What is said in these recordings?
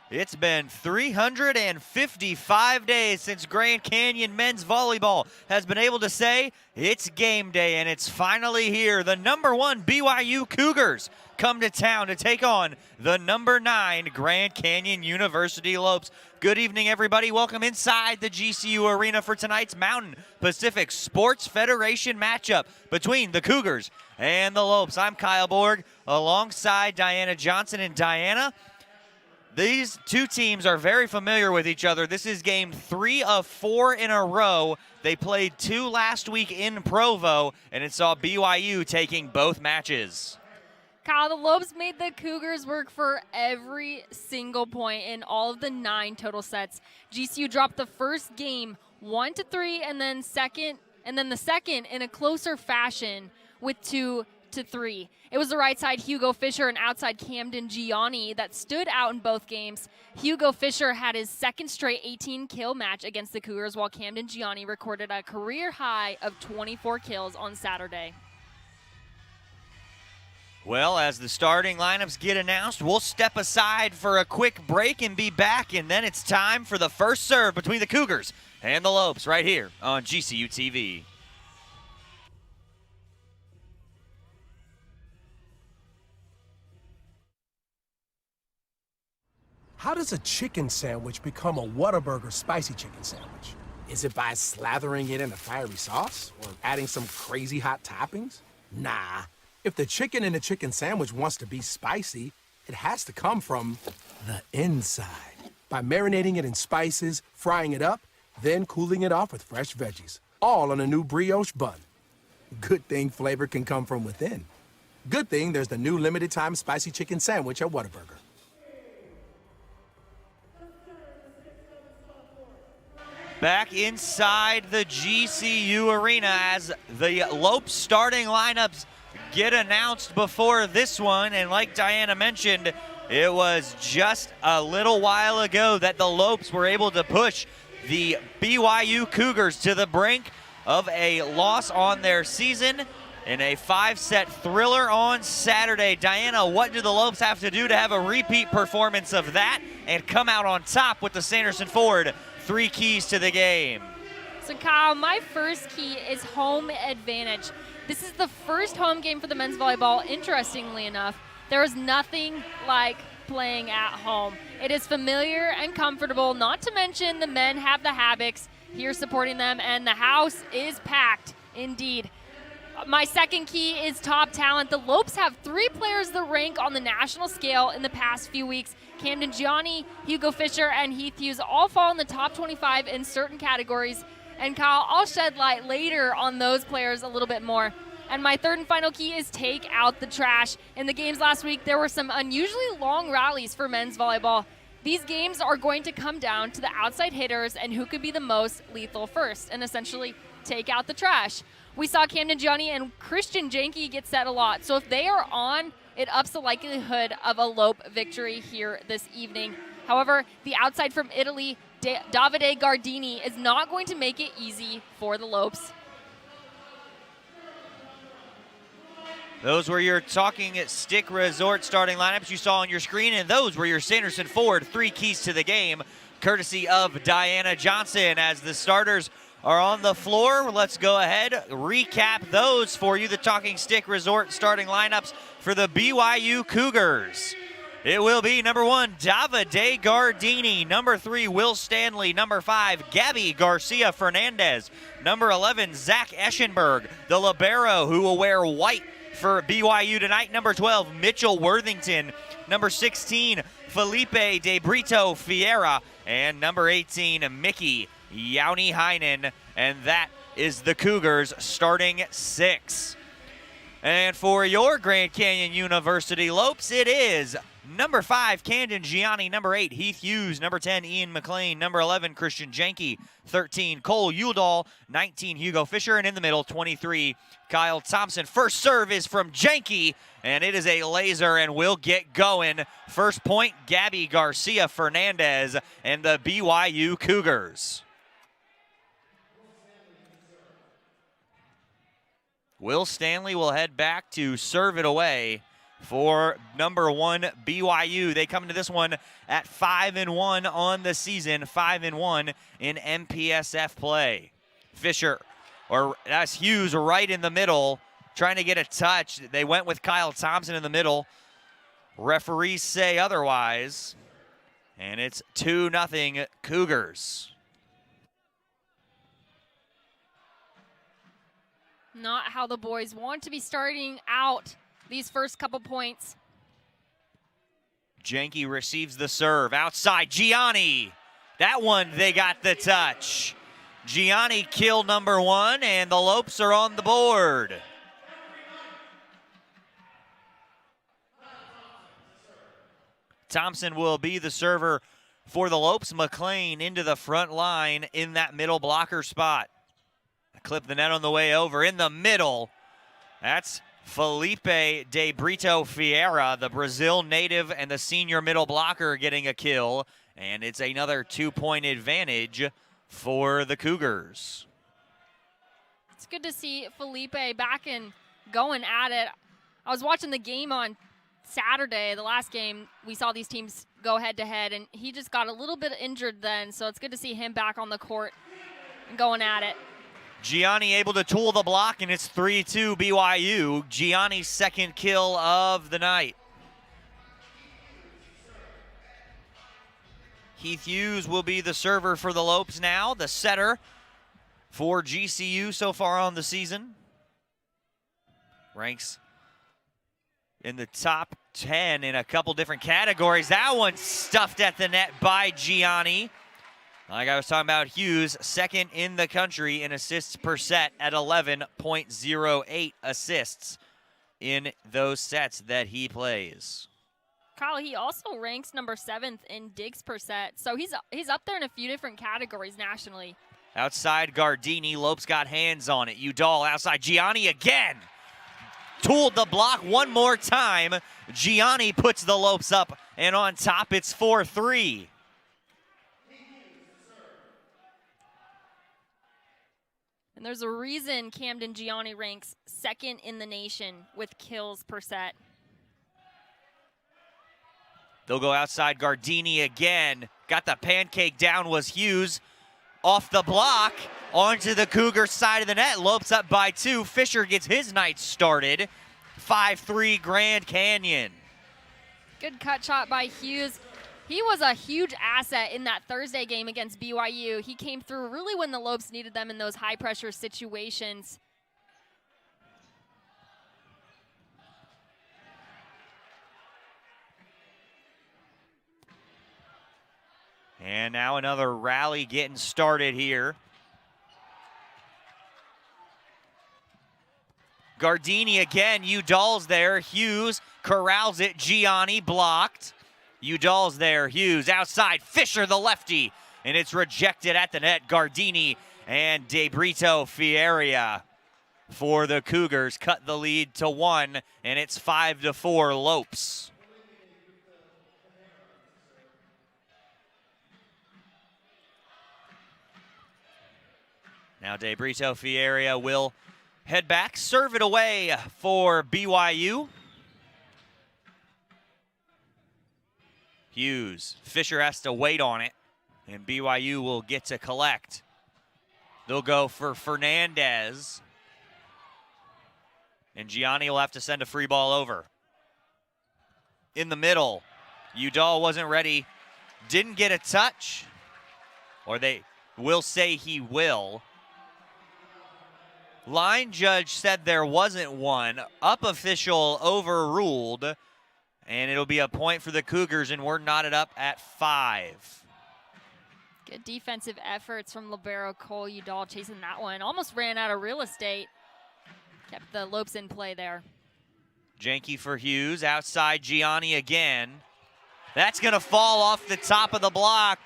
It's been 355 days since Grand Canyon men's volleyball has been able to say it's game day, and it's finally here. The #1 BYU Cougars come to town to take on the #9 Grand Canyon University Lopes. Good evening, everybody. Welcome inside the GCU Arena for tonight's Mountain Pacific Sports Federation matchup between the Cougars and the Lopes. I'm Kyle Borg alongside Diana Johnson. And Diana, these two teams are very familiar with each other. This is game 3 of 4 in a row. They played 2 last week in Provo, and it saw BYU taking both matches. Kyle, the Lopes made the Cougars work for every single point in all of the 9 total sets. GCU dropped the first game 1-3, and then the second in a closer fashion with 2-3. It was the right side Hugo Fisher and outside Camden Gianni that stood out in both games. Hugo Fisher had his second straight 18-kill match against the Cougars, while Camden Gianni recorded a career high of 24 kills on Saturday. Well, as the starting lineups get announced, we'll step aside for a quick break and be back, and then it's time for the first serve between the Cougars and the Lopes right here on GCU TV. How does a chicken sandwich become a Whataburger spicy chicken sandwich? Is it by slathering it in a fiery sauce or adding some crazy hot toppings? Nah. If the chicken in a chicken sandwich wants to be spicy, it has to come from the inside. By marinating it in spices, frying it up, then cooling it off with fresh veggies, all on a new brioche bun. Good thing flavor can come from within. Good thing there's the new limited time spicy chicken sandwich at Whataburger. Back inside the GCU Arena as the Lopes starting lineups get announced before this one. And like Diana mentioned, it was just a little while ago that the Lopes were able to push the BYU Cougars to the brink of a loss on their season in a 5-set thriller on Saturday. Diana, what do the Lopes have to do to have a repeat performance of that and come out on top with the Sanderson Ford 3 keys to the game? So Kyle, my first key is home advantage. This is the first home game for the men's volleyball. Interestingly enough, there is nothing like playing at home. It is familiar and comfortable, not to mention the men have the Habicks here supporting them, and the house is packed indeed. My second key is top talent. The Lopes have 3 players that rank on the national scale in the past few weeks. Camden Gianni, Hugo Fisher, and Heath Hughes all fall in the top 25 in certain categories. And Kyle, I'll shed light later on those players a little bit more. And my third and final key is take out the trash. In the games last week, there were some unusually long rallies for men's volleyball. These games are going to come down to the outside hitters and who could be the most lethal first, and essentially take out the trash. We saw Camden Gianni and Christian Janke get set a lot. So if they are on, it ups the likelihood of a Lope victory here this evening. However, the outside from Italy, Davide Gardini, is not going to make it easy for the Lopes. Those were your Talking Stick Resort starting lineups you saw on your screen, and those were your Sanderson Ford 3 keys to the game, courtesy of Diana Johnson. As the starters are on the floor, let's go ahead, recap those for you. The Talking Stick Resort starting lineups for the BYU Cougars. It will be #1, Davide Gardini. #3, Will Stanley. #5, Gabby Garcia Fernandez. #11, Zach Eschenberg, the libero who will wear white for BYU tonight. #12, Mitchell Worthington. #16, Felipe De Brito Fiera. And #18, Mickey Yauni Heinen. And that is the Cougars starting 6. And for your Grand Canyon University Lopes, it is #5, Camden Gianni. #8, Heath Hughes. #10, Ian McLean. #11, Christian Janke. 13, Cole Udahl. 19, Hugo Fisher. And in the middle, 23, Kyle Thompson. First serve is from Janke, and it is a laser, and we'll get going. First point, Gabby Garcia Fernandez and the BYU Cougars. Will Stanley will head back to serve it away for number 1 BYU. They come into this one at 5-1 on the season, 5-1 in MPSF play. Fisher, or that's Hughes right in the middle, trying to get a touch. They went with Kyle Thompson in the middle. Referees say otherwise, and it's 2-0 Cougars. Not how the boys want to be starting out these first couple points. Jenke receives the serve. Outside, Gianni. That one, they got the touch. Gianni killed number 1, and the Lopes are on the board. Thompson will be the server for the Lopes. McLean into the front line in that middle blocker spot. Clip the net on the way over in the middle. That's Felipe de Brito Fiera, the Brazil native and the senior middle blocker, getting a kill. And it's another 2-point advantage for the Cougars. It's good to see Felipe back and going at it. I was watching the game on Saturday, the last game. We saw these teams go head-to-head, and he just got a little bit injured then, so it's good to see him back on the court and going at it. Gianni able to tool the block, and it's 3-2 BYU. Gianni's second kill of the night. Heath Hughes will be the server for the Lopes now, the setter for GCU so far on the season. Ranks in the top 10 in a couple different categories. That one stuffed at the net by Gianni. Like I was talking about, Hughes, second in the country in assists per set at 11.08 assists in those sets that he plays. Kyle, he also ranks number 7th in digs per set, so he's up there in a few different categories nationally. Outside Gardini, Lopes got hands on it. Udall outside, Gianni again. Tooled the block one more time. Gianni puts the Lopes up, and on top it's 4-3. And there's a reason Camden Gianni ranks 2nd in the nation with kills per set. They'll go outside Gardini again. Got the pancake down was Hughes. Off the block, onto the Cougar side of the net. Lopes up by 2. Fisher gets his night started. 5-3 Grand Canyon. Good cut shot by Hughes. He was a huge asset in that Thursday game against BYU. He came through really when the Lopes needed them in those high-pressure situations. And now another rally getting started here. Gardini again, Udall's there. Hughes corrals it, Gianni blocked. Udall's there, Hughes outside, Fisher the lefty, and it's rejected at the net. Gardini and De Brito Fieria for the Cougars cut the lead to 1, and it's 5-4 Lopes. Now De Brito Fieria will head back, serve it away for BYU. Hughes, Fisher has to wait on it, and BYU will get to collect. They'll go for Fernandez, and Gianni will have to send a free ball over. In the middle, Udall wasn't ready, didn't get a touch, or they will say he will. Line judge said there wasn't one. Up official overruled, and it'll be a point for the Cougars, and we're knotted up at 5. Good defensive efforts from libero Cole Udall chasing that one. Almost ran out of real estate. Kept the Lopes in play there. Jenke for Hughes, outside Gianni again. That's gonna fall off the top of the block.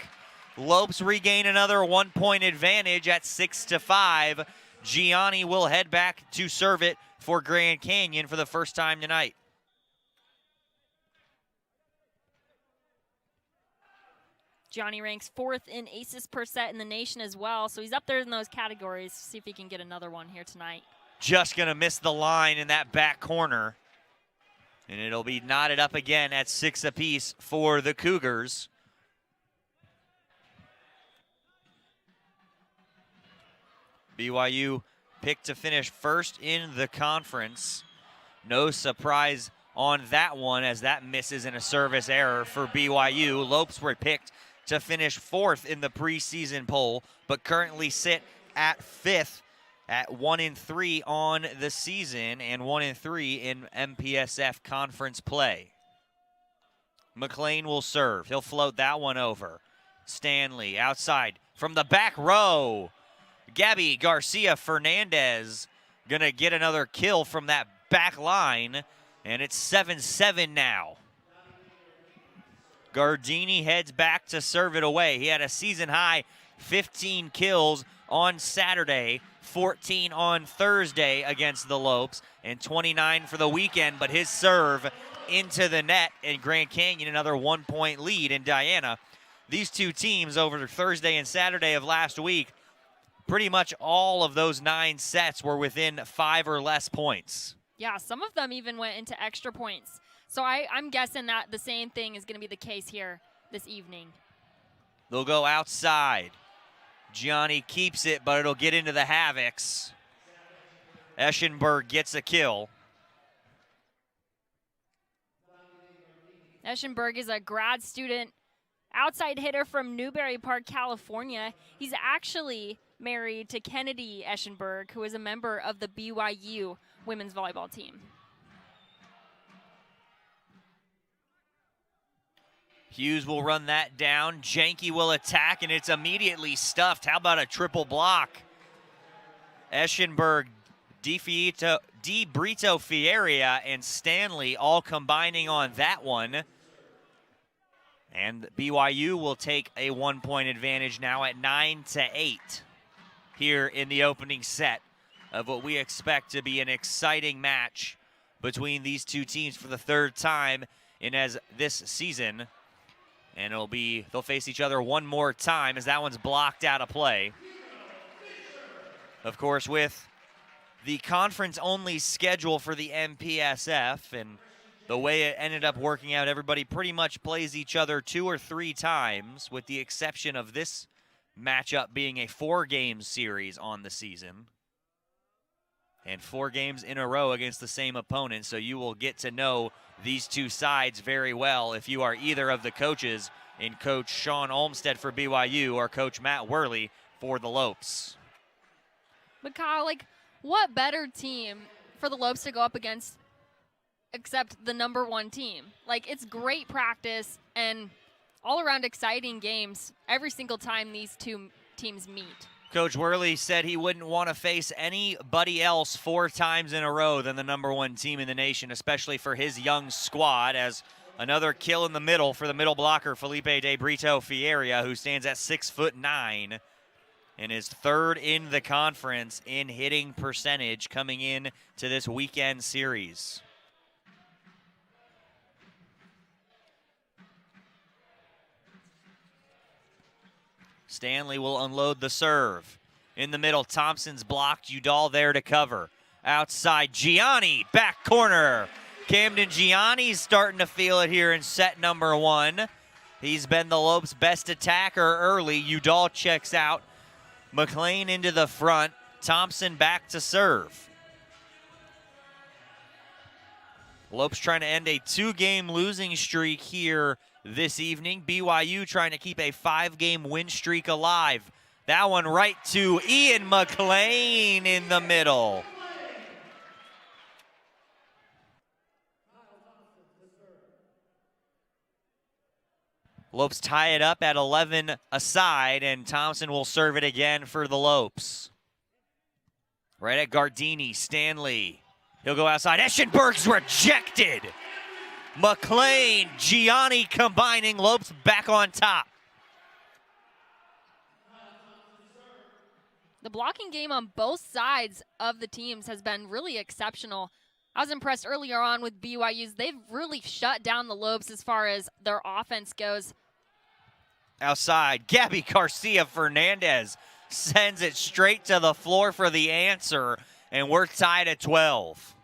Lopes regain another 1-point advantage at 6-5. Gianni will head back to serve it for Grand Canyon for the first time tonight. Gianni ranks 4th in aces per set in the nation as well, so he's up there in those categories. See if he can get another one here tonight. Just gonna miss the line in that back corner. And it'll be knotted up again at 6 apiece for the Cougars. BYU picked to finish first in the conference. No surprise on that one, as that misses in a service error for BYU. Lopes were picked to finish 4th in the preseason poll, but currently sit at 5th at 1-3 on the season and 1-3 in MPSF conference play. McLean will serve. He'll float that one over. Stanley outside from the back row. Gabby Garcia Fernandez gonna get another kill from that back line, and it's 7-7 now. Gardini heads back to serve it away. He had a season high 15 kills on Saturday, 14 on Thursday against the Lopes, and 29 for the weekend, but his serve into the net, and Grand Canyon another 1-point lead in Diana. These two teams over Thursday and Saturday of last week, pretty much all of those 9 sets were within 5 or less points. Yeah, some of them even went into extra points. So I'm guessing that the same thing is going to be the case here this evening. They'll go outside. Gianni keeps it, but it'll get into the Havocs. Eschenberg gets a kill. Eschenberg is a grad student outside hitter from Newbury Park, California. He's actually married to Kennedy Eschenberg, who is a member of the BYU women's volleyball team. Hughes will run that down. Janke will attack, and it's immediately stuffed. How about a triple block? Eschenberg, Di Brito Fieria, and Stanley all combining on that one. And BYU will take a 1-point advantage now at 9-8 here in the opening set of what we expect to be an exciting match between these two teams for the 3rd time in this season. And they'll face each other one more time, as that one's blocked out of play. Of course, with the conference-only schedule for the MPSF and the way it ended up working out, everybody pretty much plays each other 2 or 3 times, with the exception of this matchup being a 4-game series on the season. And 4 games in a row against the same opponent, so you will get to know these two sides very well if you are either of the coaches in Coach Sean Olmstead for BYU or Coach Matt Worley for the Lopes. But Kyle, what better team for the Lopes to go up against except the #1 team? It's great practice and all-around exciting games every single time these two teams meet. Coach Worley said he wouldn't want to face anybody else 4 times in a row than the #1 team in the nation, especially for his young squad, as another kill in the middle for the middle blocker, Felipe De Brito Fieria, who stands at 6'9" and is 3rd in the conference in hitting percentage coming in to this weekend series. Stanley will unload the serve. In the middle, Thompson's blocked. Udall there to cover. Outside, Gianni, back corner. Camden Gianni's starting to feel it here in set #1. He's been the Lopes' best attacker early. Udall checks out. McLean into the front. Thompson back to serve. Lopes trying to end a 2-game losing streak here this evening. BYU trying to keep a 5-game win streak alive. That one right to Ian McLean in the middle. Lopes tie it up at 11 aside, and Thompson will serve it again for the Lopes. Right at Gardini, Stanley. He'll go outside. Eschenberg's rejected. McLean, Gianni combining, Lopes back on top. The blocking game on both sides of the teams has been really exceptional. I was impressed earlier on with BYU's. They've really shut down the Lopes as far as their offense goes. Outside, Gabby Garcia Fernandez sends it straight to the floor for the answer, and we're tied at 12.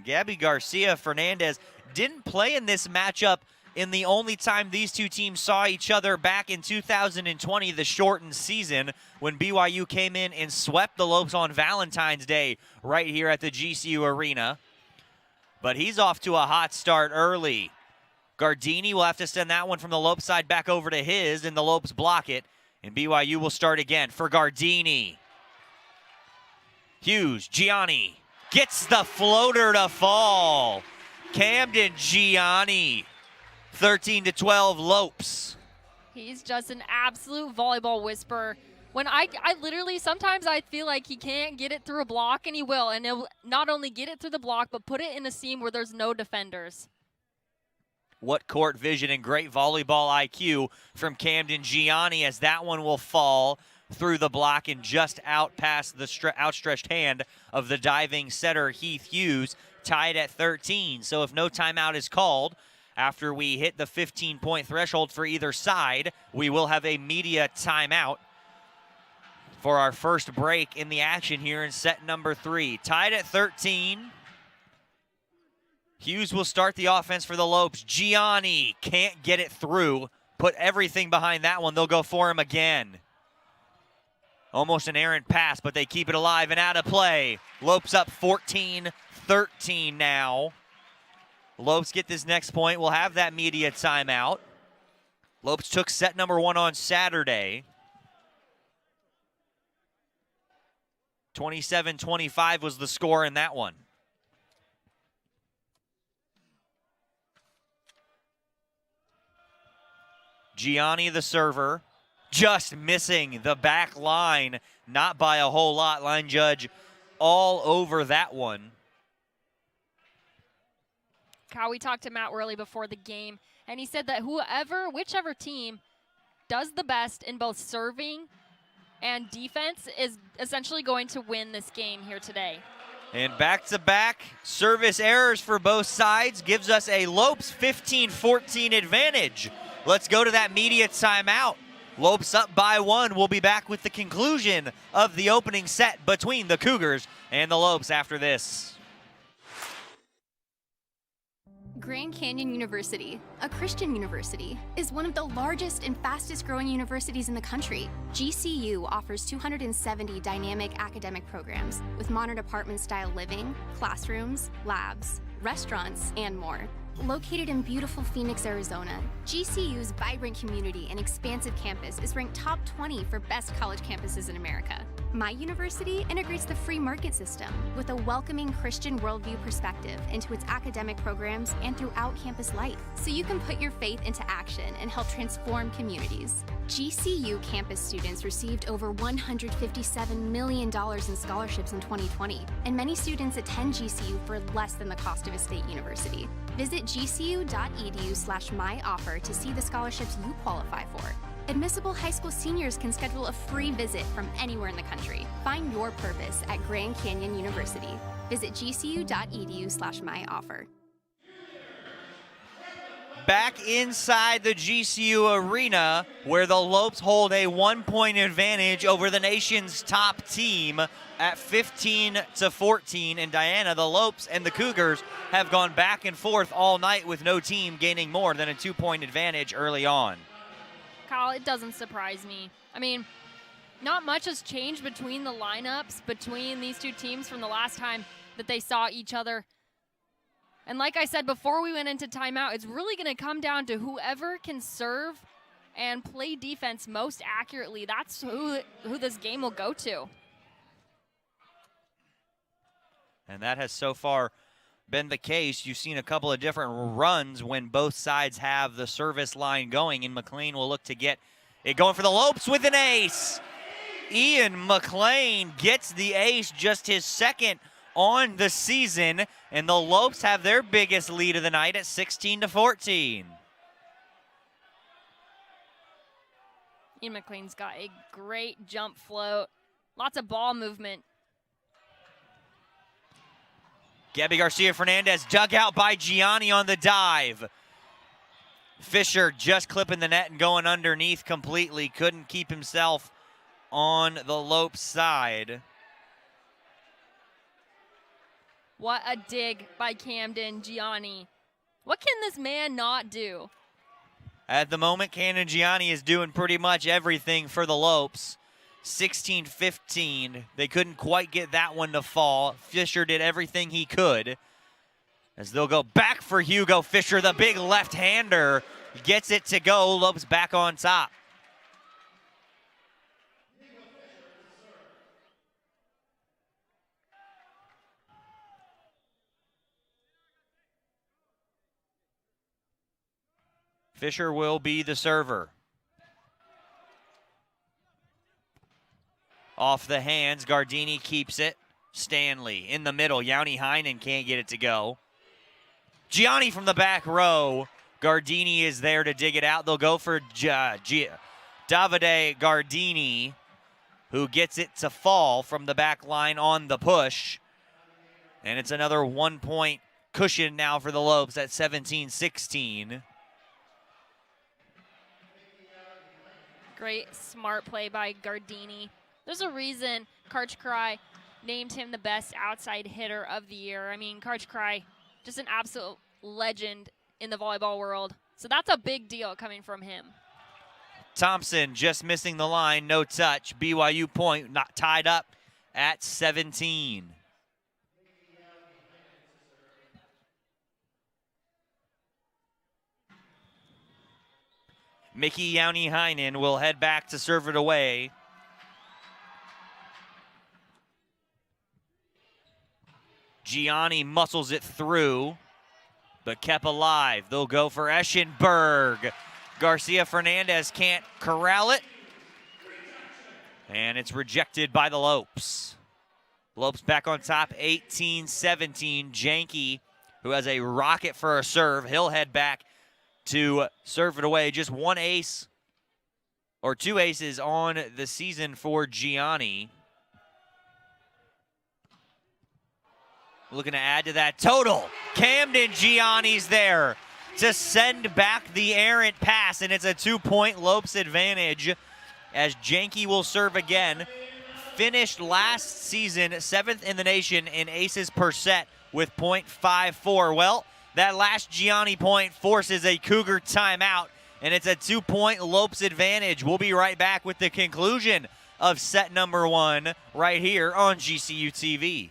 Gabby Garcia Fernandez didn't play in this matchup in the only time these two teams saw each other back in 2020, the shortened season, when BYU came in and swept the Lopes on Valentine's Day right here at the GCU Arena. But he's off to a hot start early. Gardini will have to send that one from the Lopes side back over to his, and the Lopes block it. And BYU will start again for Gardini. Hughes, Gianni gets the floater to fall. Camden Gianni, 13-12 Lopes. He's just an absolute volleyball whisperer. When I literally, sometimes I feel like he can't get it through a block, and he will. And he'll not only get it through the block, but put it in a seam where there's no defenders. What court vision and great volleyball IQ from Camden Gianni, as that one will fall through the block and just out past the outstretched hand of the diving setter Heath Hughes, tied at 13. So if no timeout is called after we hit the 15-point threshold for either side, we will have a media timeout for our first break in the action here in set number 3. Tied at 13. Hughes will start the offense for the Lopes. Gianni can't get it through. Put everything behind that one. They'll go for him again. Almost an errant pass, but they keep it alive and out of play. Lopes up 14-13 now. Lopes get this next point. We'll have that media timeout. Lopes took set number 1 on Saturday. 27-25 was the score in that one. Gianni, the server, just missing the back line, not by a whole lot. Line judge all over that one. Kyle, we talked to Matt Worley before the game, and he said that whichever team does the best in both serving and defense is essentially going to win this game here today. And back-to-back service errors for both sides gives us a Lopes 15-14 advantage. Let's go to that media timeout. Lopes up by 1. We'll be back with the conclusion of the opening set between the Cougars and the Lopes after this. Grand Canyon University, a Christian university, is one of the largest and fastest growing universities in the country. GCU offers 270 dynamic academic programs with modern apartment-style living, classrooms, labs, restaurants, and more. Located in beautiful Phoenix, Arizona, GCU's vibrant community and expansive campus is ranked top 20 for best college campuses in America. My university integrates the free market system with a welcoming Christian worldview perspective into its academic programs and throughout campus life, so you can put your faith into action and help transform communities. GCU campus students received over $157 million in scholarships in 2020, and many students attend GCU for less than the cost of a state university. Visit gcu.edu/myoffer to see the scholarships you qualify for. Admissible high school seniors can schedule a free visit from anywhere in the country. Find your purpose at Grand Canyon University. Visit gcu.edu/myoffer. Back inside the GCU arena, where the Lopes hold a 1-point advantage over the nation's top team at 15-14. And Diana, the Lopes and the Cougars have gone back and forth all night with no team gaining more than a 2-point advantage early on. Kyle, it doesn't surprise me. I mean, not much has changed between the lineups between these two teams from the last time that they saw each other. And like I said before we went into timeout, it's really going to come down to whoever can serve and play defense most accurately. That's who this game will go to. And that has so far been the case. You've seen a couple of different runs when both sides have the service line going, and McLean will look to get it going for the Lopes with an ace. Ian McLean gets the ace, just his second on the season, and the Lopes have their biggest lead of the night at 16-14. Ian McLean's got a great jump float, lots of ball movement. Gabby Garcia Fernandez dug out by Gianni on the dive. Fisher just clipping the net and going underneath completely. Couldn't keep himself on the Lopes side. What a dig by Camden Gianni. What can this man not do? At the moment, Camden Gianni is doing pretty much everything for the Lopes. 16-15. They couldn't quite get that one to fall. Fisher did everything he could. As they'll go back for Hugo Fisher, the big left-hander gets it to go. Lopes back on top. Fisher will be the server. Off the hands, Gardini keeps it. Stanley in the middle. Yanni Heinen can't get it to go. Gianni from the back row. Gardini is there to dig it out. They'll go for Davide Gardini, who gets it to fall from the back line on the push. And it's another 1-point cushion now for the Lopes at 17-16. Great, smart play by Gardini. There's a reason Karch Krai named him the best outside hitter of the year. I mean, Karch Krai, just an absolute legend in the volleyball world. So that's a big deal coming from him. Thompson just missing the line, no touch. BYU point not tied up at 17. Mickey Yanni Heinen will head back to serve it away. Gianni muscles it through, but kept alive. They'll go for Eschenberg. Garcia Fernandez can't corral it. And it's rejected by the Lopes. Lopes back on top, 18-17. Janke, who has a rocket for a serve, he'll head back to serve it away. Just one ace, or two aces on the season for Gianni. Looking to add to that total. Camden Gianni's there to send back the errant pass, and it's a 2-point Lopes advantage as Janke will serve again. Finished last season 7th in the nation in aces per set with .54. Well, that last Gianni point forces a Cougar timeout, and it's a 2-point Lopes advantage. We'll be right back with the conclusion of set number 1 right here on GCU TV.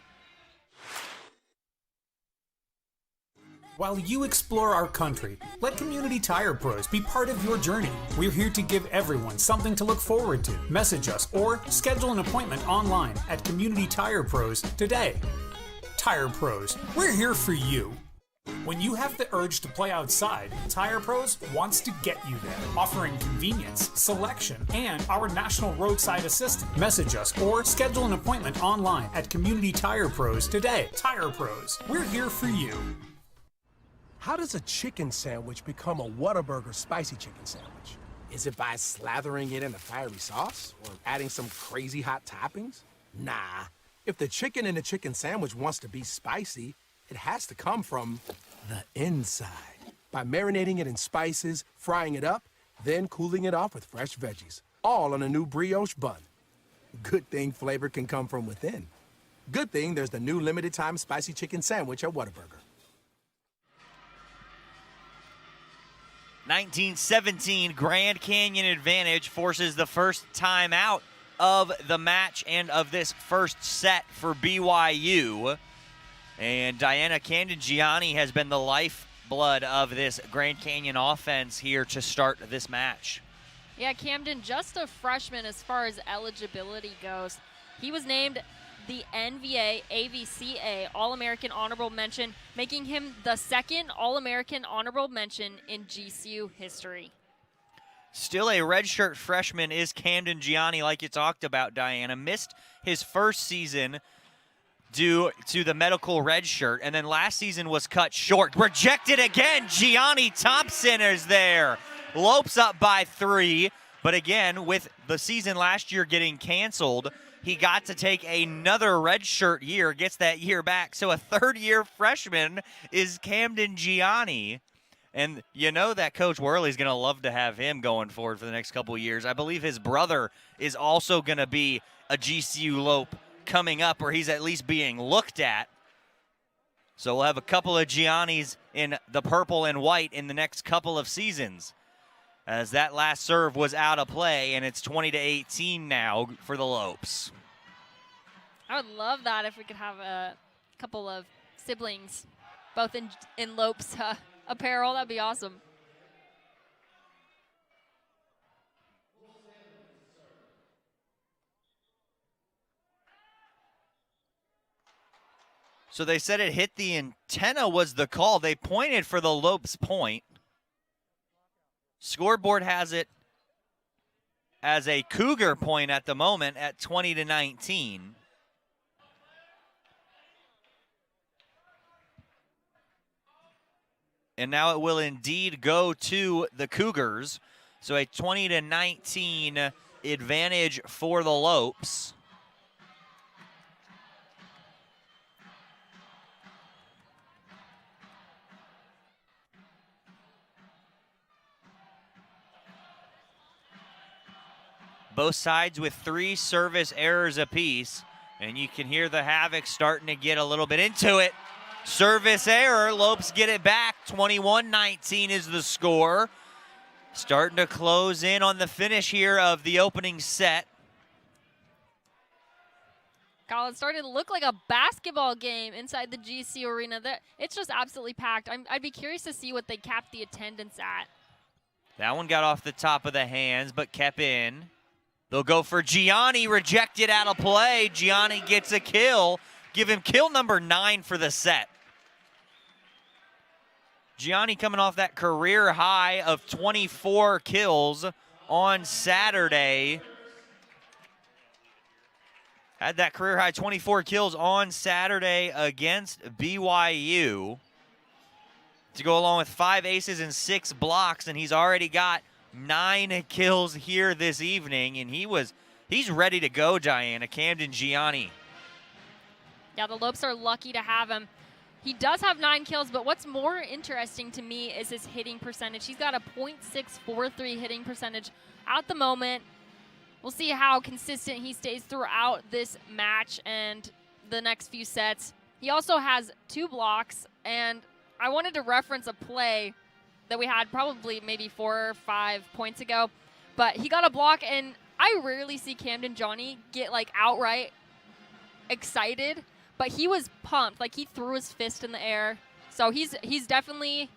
While you explore our country, let Community Tire Pros be part of your journey. We're here to give everyone something to look forward to. Message us or schedule an appointment online at Community Tire Pros today. Tire Pros, we're here for you. When you have the urge to play outside, Tire Pros wants to get you there, offering convenience, selection, and our national roadside assistance. Message us or schedule an appointment online at Community Tire Pros today. Tire Pros, we're here for you. How does a chicken sandwich become a Whataburger spicy chicken sandwich? Is it by slathering it in a fiery sauce or adding some crazy hot toppings? Nah. If the chicken in a chicken sandwich wants to be spicy, it has to come from the inside. By marinating it in spices, frying it up, then cooling it off with fresh veggies, all on a new brioche bun. Good thing flavor can come from within. Good thing there's the new limited time spicy chicken sandwich at Whataburger. 19-17 Grand Canyon advantage forces the first timeout of the match and of this first set for BYU. And Diana Camden Gianni has been the lifeblood of this Grand Canyon offense here to start this match. Yeah, Camden, just a freshman as far as eligibility goes. He was named the NVA AVCA All-American Honorable Mention, making him the second All-American Honorable Mention in GCU history. Still a redshirt freshman is Camden Gianni, like you talked about, Diana. Missed his first season due to the medical redshirt, and then last season was cut short. Rejected again. Gianni Thompson is there. Lopes up by 3, but again, with the season last year getting canceled, he got to take another redshirt year, gets that year back. So a third-year freshman is Camden Gianni. And you know that Coach Worley's going to love to have him going forward for the next couple of years. I believe his brother is also going to be a GCU Lope coming up, or he's at least being looked at. So we'll have a couple of Giannis in the purple and white in the next couple of seasons, as that last serve was out of play, and it's 20-18 now for the Lopes. I would love that if we could have a couple of siblings, both in Lopes apparel. That'd be awesome. So they said it hit the antenna was the call. They pointed for the Lopes point. Scoreboard has it as a Cougar point at the moment at 20-19. And now it will indeed go to the Cougars. So a 20-19 advantage for the Lopes. Both sides with 3 service errors apiece. And you can hear the Havoc starting to get a little bit into it. Service error, Lopes get it back. 21-19 is the score. Starting to close in on the finish here of the opening set. Kyle, it started to look like a basketball game inside the GCU arena. It's just absolutely packed. I'd be curious to see what they capped the attendance at. That one got off the top of the hands, but kept in. They'll go for Gianni, rejected out of play. Gianni gets a kill. Give him kill number 9 for the set. Gianni coming off that career high of 24 kills on Saturday. Had that career high 24 kills on Saturday against BYU. To go along with 5 aces and 6 blocks, and he's already got 9 kills here this evening, and he's ready to go, Diana. Camden Gianni. Yeah, the Lopes are lucky to have him. He does have 9 kills, but what's more interesting to me is his hitting percentage. He's got a .643 hitting percentage at the moment. We'll see how consistent he stays throughout this match and the next few sets. He also has 2 blocks, and I wanted to reference a play that we had probably maybe 4 or 5 points ago, but he got a block, and I rarely see Camden Johnny get like outright excited, but he was pumped. Like, he threw his fist in the air. So he's definitely,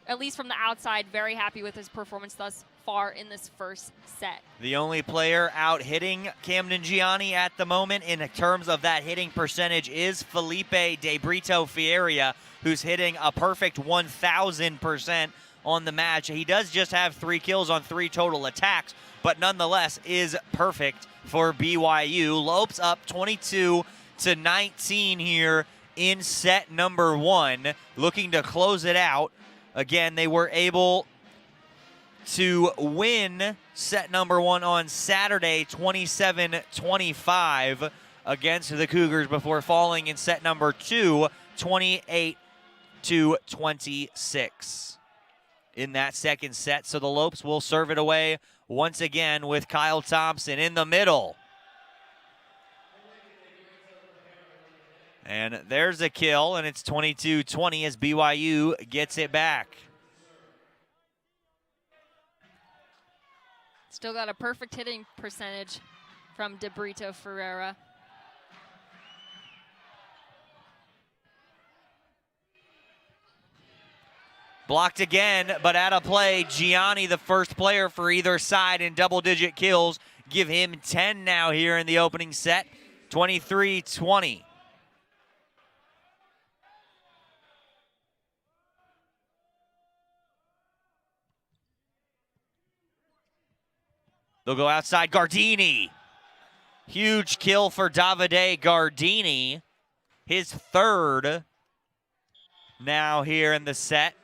at least from the outside, very happy with his performance thus far in this first set. The only player out hitting Camden Gianni at the moment in terms of that hitting percentage is Felipe De Brito Fieria, who's hitting a perfect 1,000% on the match. He does just have 3 kills on 3 total attacks, but nonetheless is perfect for BYU. Lopes up 22-19 here in set number 1, looking to close it out. Again, they were able to win set number 1 on Saturday, 27-25 against the Cougars before falling in set number 2, 28-26 in that second set. So the Lopes will serve it away once again with Kyle Thompson in the middle. And there's a kill, and it's 22-20 as BYU gets it back. Still got a perfect hitting percentage from De Brito Ferreira. Blocked again, but out of play. Gianni, the first player for either side in double-digit kills. Give him 10 now here in the opening set. 23-20. They'll go outside. Gardini. Huge kill for Davide Gardini. His 3rd now here in the set.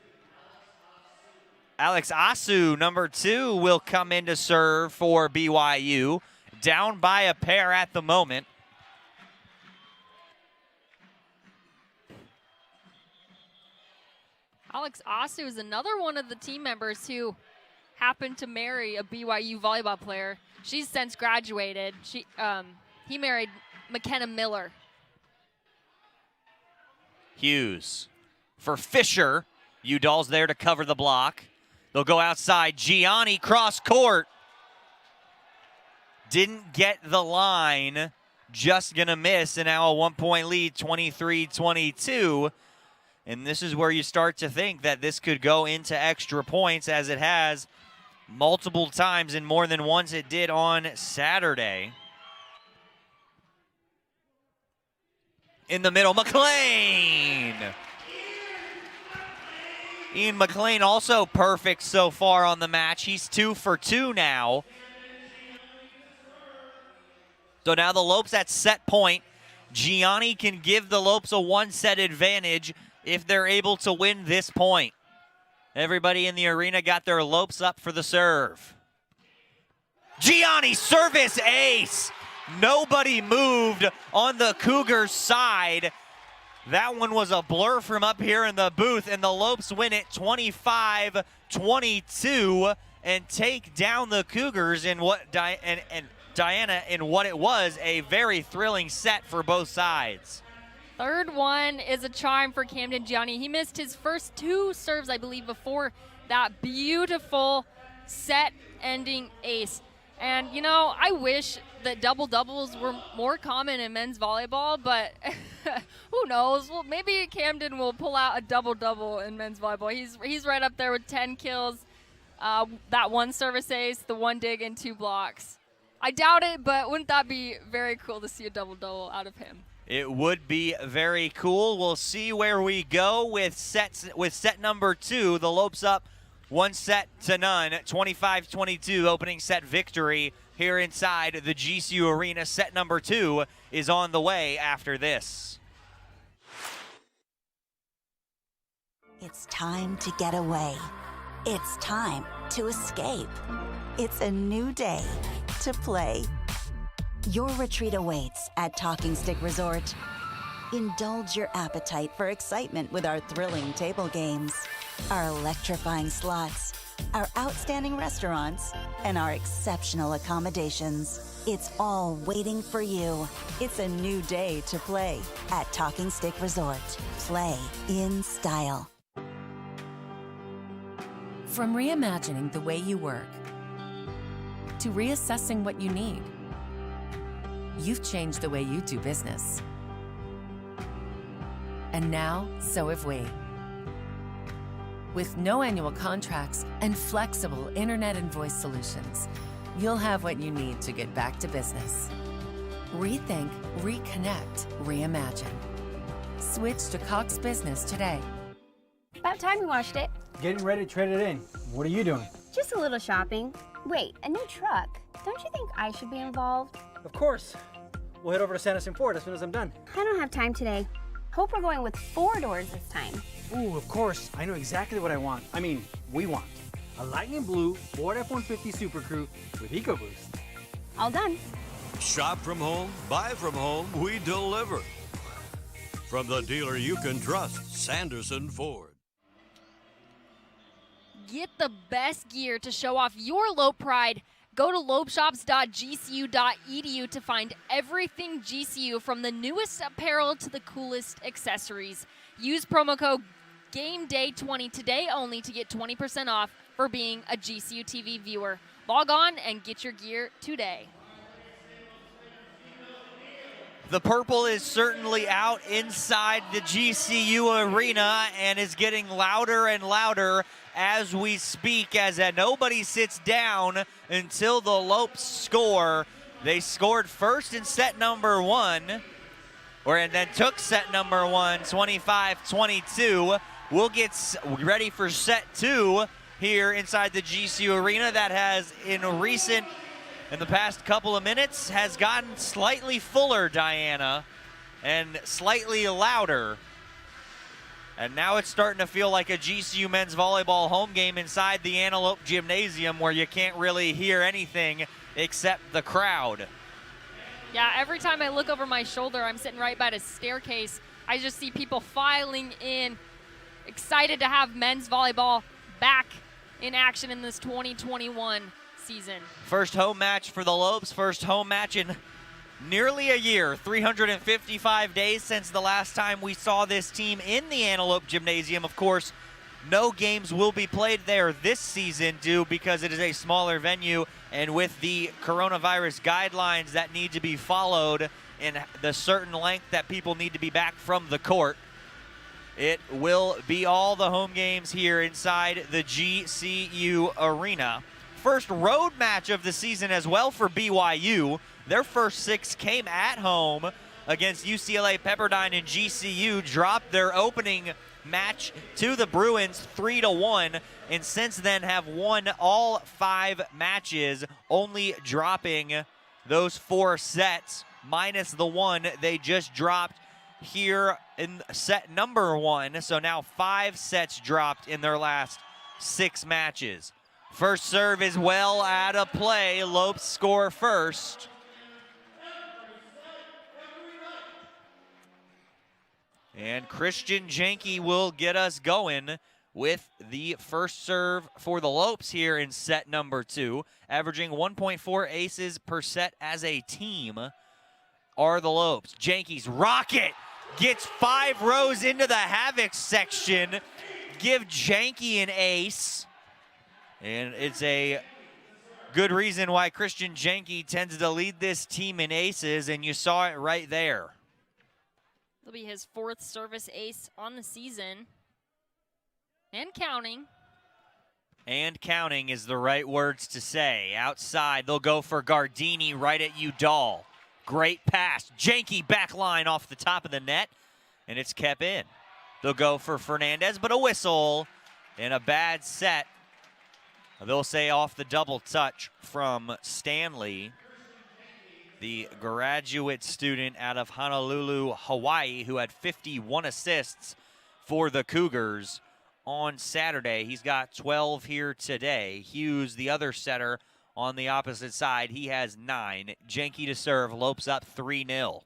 Alex Asu, number 2, will come in to serve for BYU. Down by a pair at the moment. Alex Asu is another one of the team members who happened to marry a BYU volleyball player. She's since graduated. He married McKenna Miller. Hughes for Fisher. Udall's there to cover the block. They'll go outside. Gianni cross court. Didn't get the line. Just going to miss. And now a 1-point lead, 23-22. And this is where you start to think that this could go into extra points, as it has multiple times and more than once it did on Saturday. In the middle, McLean. Ian McLean also perfect so far on the match. He's 2 for 2 now. So now the Lopes at set point. Gianni can give the Lopes a 1-set advantage if they're able to win this point. Everybody in the arena got their Lopes up for the serve. Gianni service ace. Nobody moved on the Cougars side. That one was a blur from up here in the booth, and the Lopes win it 25-22 and take down the Cougars in what Diana in what it was a very thrilling set for both sides. Third one is a charm for Camden Gianni. He missed his first 2 serves, I believe, before that beautiful set-ending ace. And, you know, I wish that double-doubles were more common in men's volleyball, but who knows? Well, maybe Camden will pull out a double-double in men's volleyball. He's right up there with 10 kills, that 1 service ace, the 1 dig, and 2 blocks. I doubt it, but wouldn't that be very cool to see a double-double out of him? It would be very cool. We'll see where we go with set number 2. The Lopes up 1-0, 25-22 opening set victory here inside the GCU Arena. Set number 2 is on the way after this. It's time to get away. It's time to escape. It's a new day to play. Your retreat awaits at Talking Stick Resort. Indulge your appetite for excitement with our thrilling table games, our electrifying slots, our outstanding restaurants, and our exceptional accommodations. It's all waiting for you. It's a new day to play at Talking Stick Resort. Play in style. From reimagining the way you work to reassessing what you need, you've changed the way you do business. And now, so have we. With no annual contracts and flexible internet and voice solutions, you'll have what you need to get back to business. Rethink, reconnect, reimagine. Switch to Cox Business today. About time we washed it. Getting ready to trade it in. What are you doing? Just a little shopping. Wait, a new truck. Don't you think I should be involved? Of course. We'll head over to Sanderson Ford as soon as I'm done. I don't have time today. Hope we're going with 4 doors this time. Ooh, of course. I know exactly what I want. I mean, we want. A lightning blue Ford F-150 Super Crew with EcoBoost. All done. Shop from home, buy from home, we deliver. From the dealer you can trust, Sanderson Ford. Get the best gear to show off your Lope pride. Go to lopeshops.gcu.edu to find everything GCU, from the newest apparel to the coolest accessories. Use promo code GAMEDAY20 today only to get 20% off for being a GCU TV viewer. Log on and get your gear today. The purple is certainly out inside the GCU Arena and is getting louder and louder as we speak, as nobody sits down until the Lopes score. They scored first in set number 1, and then took set number 1, 25-22. We'll get ready for set 2 here inside the GCU Arena. That has, in the past couple of minutes, has gotten slightly fuller, Diana, and slightly louder. And now it's starting to feel like a GCU men's volleyball home game inside the Antelope Gymnasium, where you can't really hear anything except the crowd. Yeah, every time I look over my shoulder, I'm sitting right by the staircase. I just see people filing in, excited to have men's volleyball back in action in this 2021 season. First home match for the Lopes, first home match in Nearly a year, 355 days since the last time we saw this team in the Antelope Gymnasium. Of course, no games will be played there this season due because it is a smaller venue, and with the coronavirus guidelines that need to be followed in the certain length that people need to be back from the court, it will be all the home games here inside the GCU arena. First road match of the season as well for BYU. Their first 6 came at home against UCLA Pepperdine, and GCU dropped their opening match to the Bruins 3-1, and since then have won all 5 matches, only dropping those 4 sets minus the one they just dropped here in set number 1. So now 5 sets dropped in their last 6 matches. First serve is well out of play. Lopes score first. And Christian Janke will get us going with the first serve for the Lopes here in set number 2. Averaging 1.4 aces per set as a team are the Lopes. Janke's rocket gets 5 rows into the havoc section. Give Janke an ace. And it's a good reason why Christian Janke tends to lead this team in aces, and you saw it right there. It'll be his 4th service ace on the season. And counting. And counting is the right words to say. Outside, they'll go for Gardini right at Udall. Great pass. Janke back line off the top of the net, and it's kept in. They'll go for Fernandez, but a whistle and a bad set. They'll say off the double touch from Stanley, the graduate student out of Honolulu, Hawaii, who had 51 assists for the Cougars on Saturday. He's got 12 here today. Hughes, the other setter on the opposite side, he has 9. Janke to serve, Lopes up 3-0.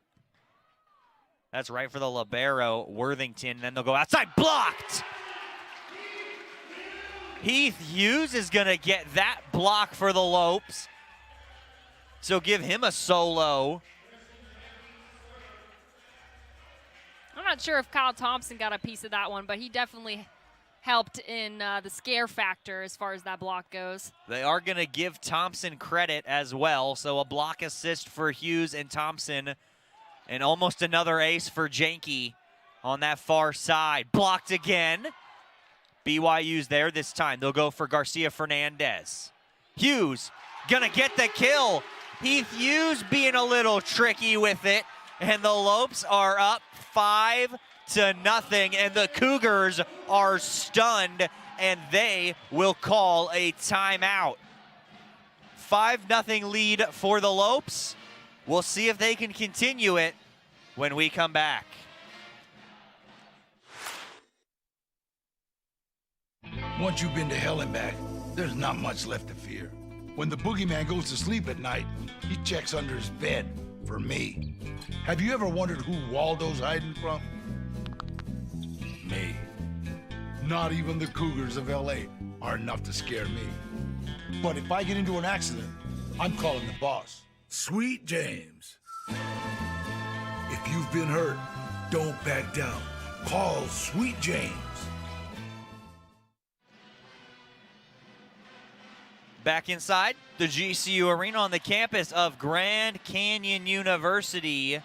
That's right for the libero, Worthington. Then they'll go outside, blocked! Heath Hughes is going to get that block for the Lopes. So give him a solo. I'm not sure if Kyle Thompson got a piece of that one, but he definitely helped in the scare factor as far as that block goes. They are going to give Thompson credit as well. So a block assist for Hughes and Thompson, and almost another ace for Janke on that far side. Blocked again. BYU's there this time. They'll go for Garcia Fernandez. Hughes gonna get the kill. Heath Hughes being a little tricky with it, and the Lopes are up 5-0, and the Cougars are stunned, and they will call a timeout. 5-0 lead for the Lopes. We'll see if they can continue it when we come back. Once you've been to hell and back, there's not much left to fear. When the boogeyman goes to sleep at night, he checks under his bed for me. Have you ever wondered who Waldo's hiding from? Me. Not even the Cougars of LA are enough to scare me. But if I get into an accident, I'm calling the boss, Sweet James. If you've been hurt, don't back down. Call Sweet James. Back inside the GCU Arena on the campus of Grand Canyon University,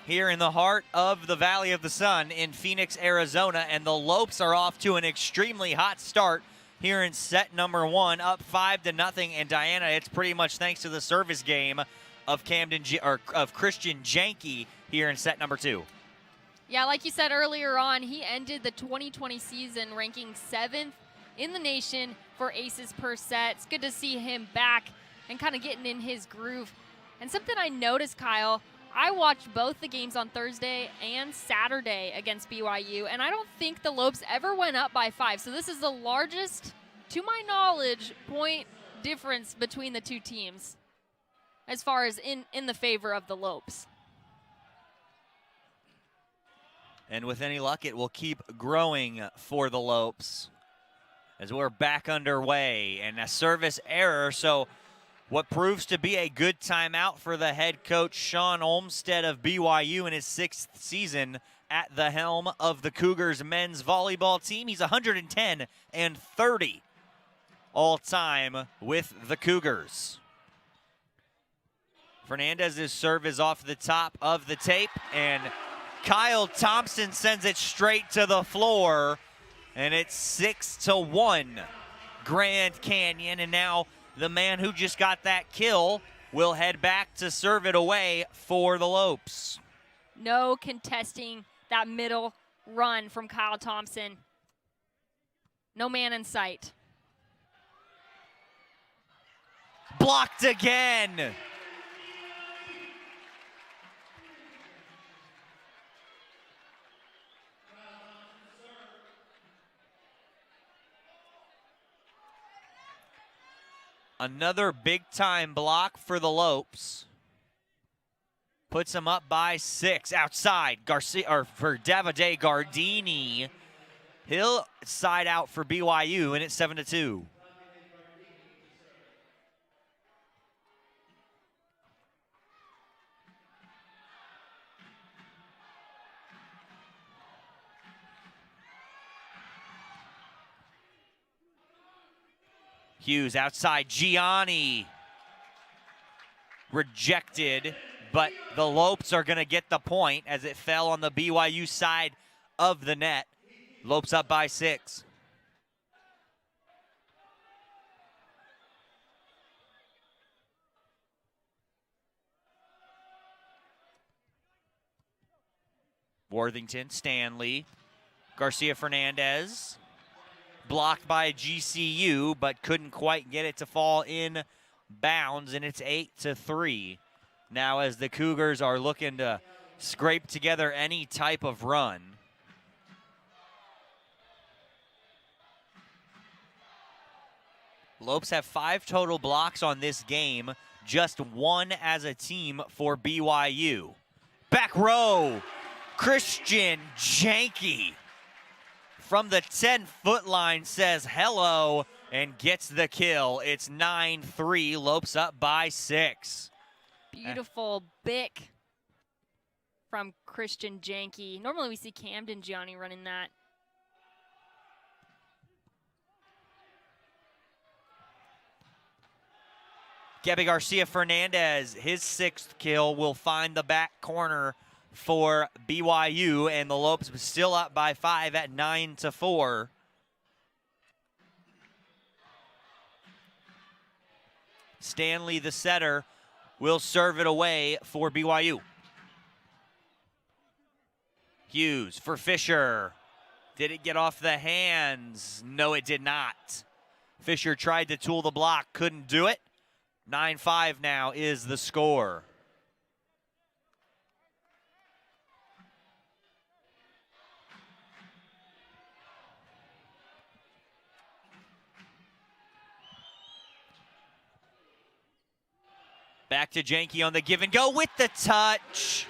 here in the heart of the Valley of the Sun in Phoenix, Arizona, and the Lopes are off to an extremely hot start here in set number 1, up 5-0. And Diana, it's pretty much thanks to the service game of Christian Janke here in set number 2. Yeah, like you said earlier on, he ended the 2020 season ranking 7th in the nation for aces per set. It's good to see him back and kind of getting in his groove. And something I noticed, Kyle, I watched both the games on Thursday and Saturday against BYU, and I don't think the Lopes ever went up by 5. So this is the largest, to my knowledge, point difference between the two teams as far as in the favor of the Lopes. And with any luck, it will keep growing for the Lopes as we're back underway, and a service error. So What proves to be a good timeout for the head coach, Sean Olmstead of BYU, in his 6th season at the helm of the Cougars men's volleyball team. He's 110 and 30 all time with the Cougars. Fernandez's serve is off the top of the tape, and Kyle Thompson sends it straight to the floor, and it's 6-1 Grand Canyon. And now the man who just got that kill will head back to serve it away for the Lopes. No contesting that middle run from Kyle Thompson. No man in sight. Blocked again. Another big-time block for the Lopes. Puts them up by 6. Outside, Garcia, or for Davide Gardini. He'll side out for BYU, and it's 7-2. Hughes outside, Gianni. Rejected, but the Lopes are going to get the point as it fell on the BYU side of the net. Lopes up by 6. Worthington, Stanley, Garcia Fernandez. Blocked by GCU, but couldn't quite get it to fall in bounds, and it's 8-3. Now as the Cougars are looking to scrape together any type of run. Lopes have 5 total blocks on this game, just 1 as a team for BYU. Back row, Christian Janke from the 10-foot line says hello and gets the kill. It's 9-3, Lopes up by 6. Beautiful bick from Christian Janke. Normally we see Camden Gianni running that. Gabby Garcia Fernandez, his 6th kill will find the back corner for BYU, and the Lopes still up by 5 at 9-4. Stanley, the setter, will serve it away for BYU. Hughes for Fisher. Did it get off the hands? No, it did not. Fisher tried to tool the block, couldn't do it. 9-5 now is the score. Back to Janke on the give and go with the touch.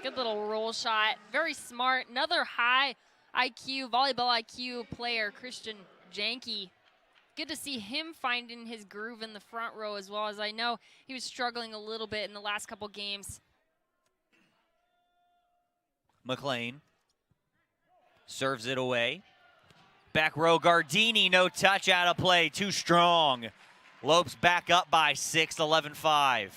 Good little roll shot. Very smart. Another high IQ, volleyball IQ player, Christian Janke. Good to see him finding his groove in the front row as well, as I know he was struggling a little bit in the last couple games. McLean serves it away. Back row, Gardini, no touch, out of play, too strong. Lopes back up by 6, 11-5.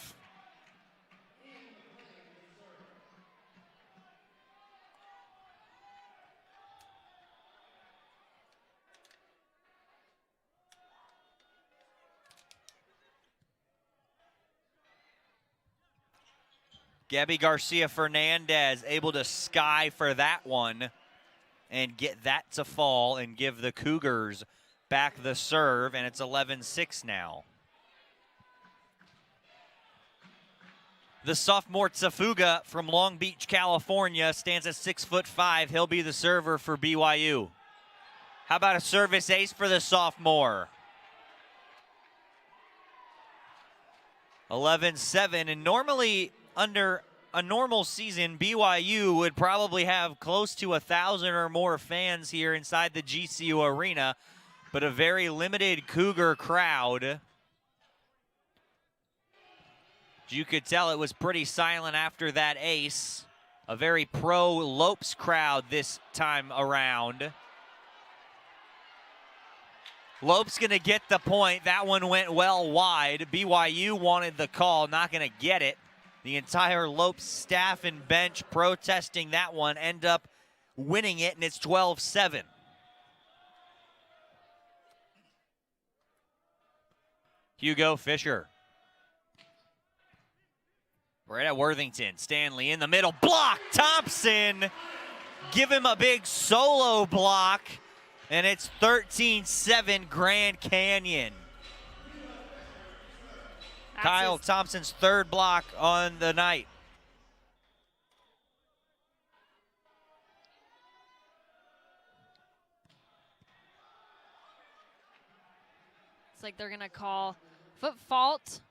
Gabby Garcia Fernandez able to sky for that one and get that to fall and give the Cougars back the serve, and it's 11-6 now. The sophomore Tsafuga from Long Beach, California stands at 6'5". He'll be the server for BYU. How about a service ace for the sophomore? 11-7, and normally under a normal season, BYU would probably have close to 1,000 or more fans here inside the GCU arena, but a very limited Cougar crowd You could tell it was pretty silent after that ace. A very pro Lopes crowd this time around. Lopes gonna get the point. That one went well wide. BYU wanted the call, not gonna get it. The entire Lopes staff and bench protesting that one, end up winning it, and it's 12-7. Hugo Fisher. Right at Worthington. Stanley in the middle. Block. Thompson. Give him a big solo block. And it's 13-7 Grand Canyon. Kyle Thompson's third block on the night. It's like they're going to call foot fault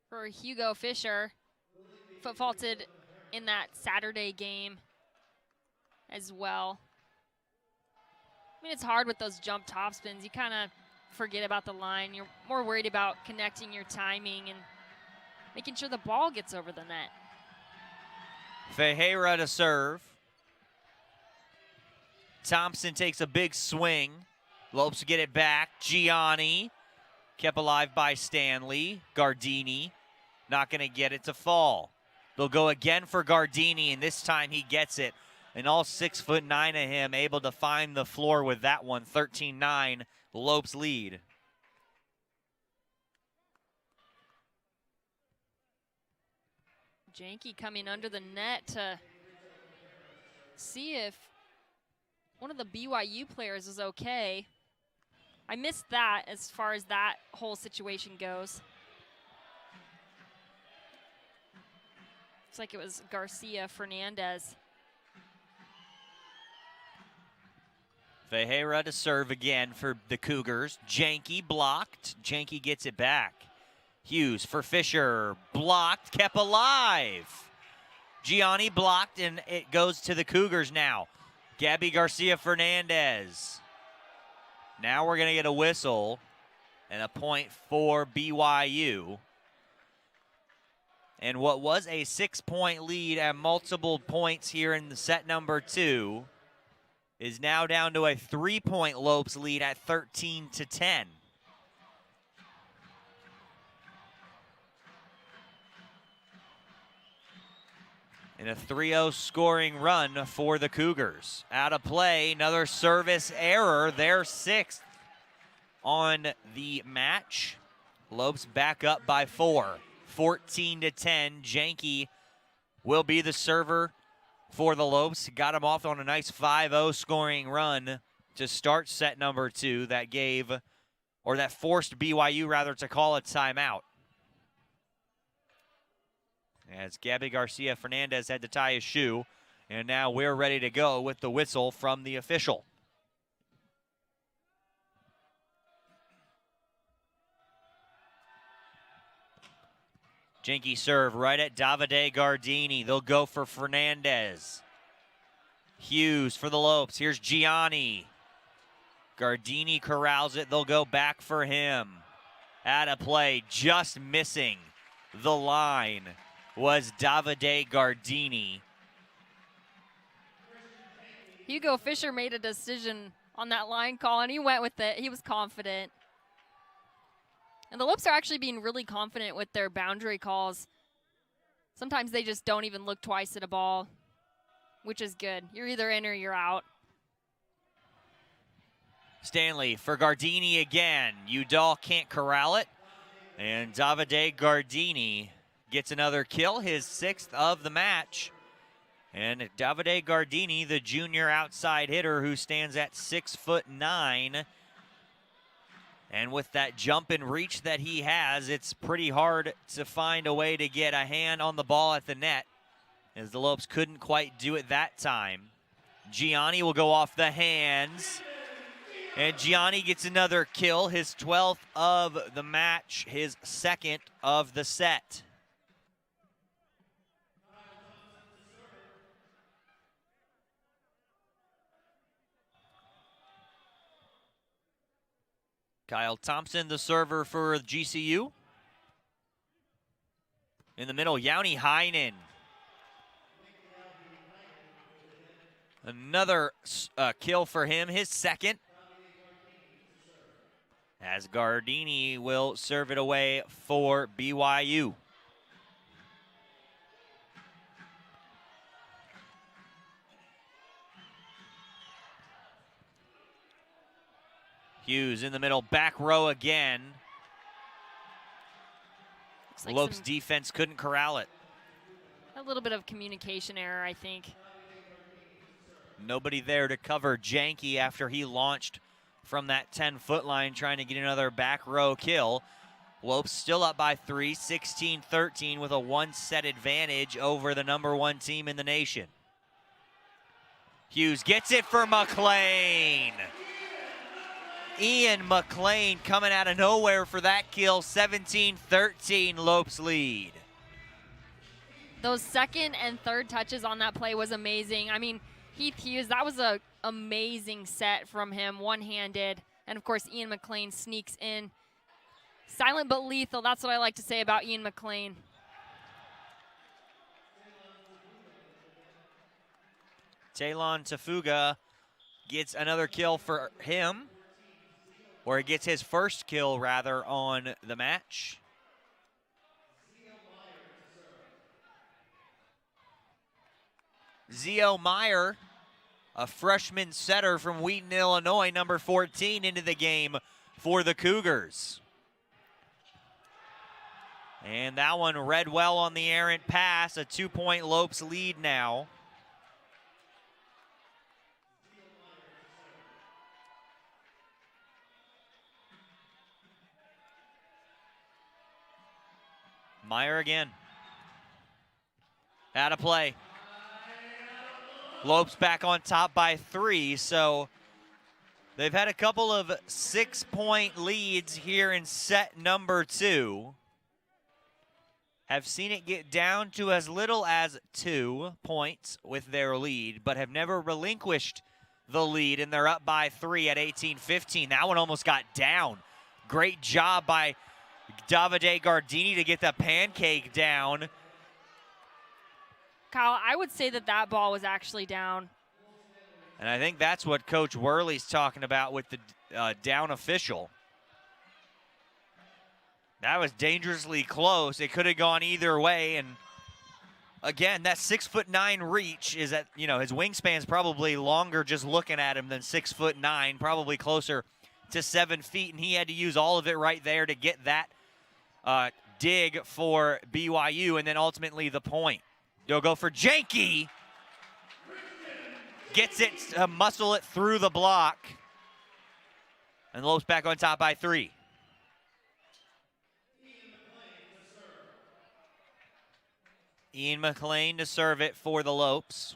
for Hugo Fisher. Foot faulted in that Saturday game as well. I mean, it's hard with those jump topspins. You kind of forget about the line. You're more worried about connecting your timing and making sure the ball gets over the net. Ferreira to serve. Thompson takes a big swing. Lopes to get it back. Gianni kept alive by Stanley. Gardini not going to get it to fall. They'll go again for Gardini, and this time he gets it. And all 6'9" of him able to find the floor with that one. 13-9, Lopes lead. Janke coming under the net to see if one of the BYU players is okay. I missed that as far as that whole situation goes. Looks like it was Garcia Fernandez. Ferreira to serve again for the Cougars. Janke blocked. Janke gets it back. Hughes for Fisher. Blocked, kept alive. Gianni blocked, and it goes to the Cougars now. Gabby Garcia Fernandez. Now we're going to get a whistle and a point for BYU. And what was a 6-point lead at multiple points here in the set number 2 is now down to a 3-point Lopes lead at 13-10. And a 3-0 scoring run for the Cougars. Out of play, another service error, their 6th on the match. Lopes back up by 4. 14-10. Janke will be the server for the Lopes. Got him off on a nice 5-0 scoring run to start set number 2 that gave, or that forced BYU rather to call a timeout. As Gabby Garcia Fernandez had to tie his shoe, and now we're ready to go with the whistle from the official. Janke serve right at Davide Gardini. They'll go for Fernandez. Hughes for the Lopes. Here's Gianni. Gardini corrals it. They'll go back for him. Out of play, just missing the line was Davide Gardini. Hugo Fisher made a decision on that line call, and he went with it. He was confident. And the Lopes are actually being really confident with their boundary calls. Sometimes they just don't even look twice at a ball, which is good. You're either in or you're out. Stanley for Gardini again. Udall can't corral it. And Davide Gardini gets another kill, his 6th of the match. And Davide Gardini, the junior outside hitter who stands at 6'9". And with that jump and reach that he has, it's pretty hard to find a way to get a hand on the ball at the net, as the Lopes couldn't quite do it that time. Gianni will go off the hands. And Gianni gets another kill, his 12th of the match, his 2nd of the set. Kyle Thompson, the server for GCU. In the middle, Yauni Heinen. Another kill for him, his second. As Gardini will serve it away for BYU. Hughes in the middle, back row again. Like Lopes defense couldn't corral it. A little bit of communication error, I think. Nobody there to cover Janke after he launched from that 10-foot line trying to get another back row kill. Lopes still up by 3, 16-13 with a one-set advantage over the #1 team in the nation. Hughes gets it for McLean. Ian McLean coming out of nowhere for that kill. 17-13 Lopes lead. Those second and third touches on that play was amazing. I mean, Heath Hughes, that was an amazing set from him, one-handed. And, of course, Ian McLean sneaks in. Silent but lethal, that's what I like to say about Ian McLean. Talon Tafuga gets another kill for him. Or he gets his first kill, rather, on the match. Zio Meyer, a freshman setter from Wheaton, Illinois, number 14, into the game for the Cougars. And that one read well on the errant pass, a 2-point Lopes lead now. Meyer again. Out of play. Lopes back on top by 3, so they've had a couple of 6-point leads here in set number 2. Have seen it get down to as little as 2 points with their lead, but have never relinquished the lead, and they're up by 3 at 18-15. That one almost got down. Great job by Davide Gardini to get the pancake down. Kyle, I would say that that ball was actually down. And I think that's what Coach Worley's talking about with the down official. That was dangerously close. It could have gone either way. And again, that 6'9" reach is at, you know, his wingspan's probably longer just looking at him than 6'9", probably closer to 7 feet. And he had to use all of it right there to get that dig for BYU, and then ultimately the point. They'll go for Janke. Gets it to muscle it through the block. And Lopes back on top by 3. Ian McLean to serve it for the Lopes.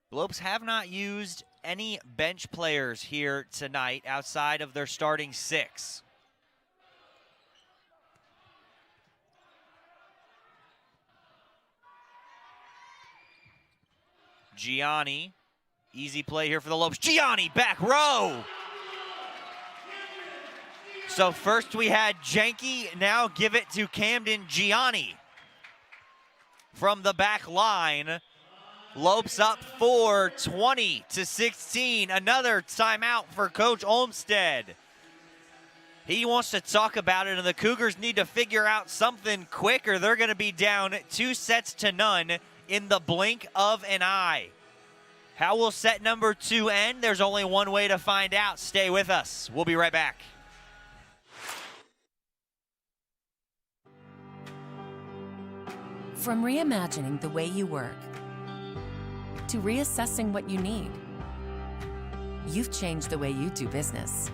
Lopes have not used any bench players here tonight outside of their starting 6. Gianni, easy play here for the Lopes. Gianni, back row. So first we had Janke, now give it to Camden Gianni. From the back line, Lopes up for 20-16. Another timeout for Coach Olmstead. He wants to talk about it, and the Cougars need to figure out something quick, or they're going to be down 2-0 in the blink of an eye. How will set number 2 end? There's only one way to find out. Stay with us. We'll be right back. From reimagining the way you work to reassessing what you need, you've changed the way you do business.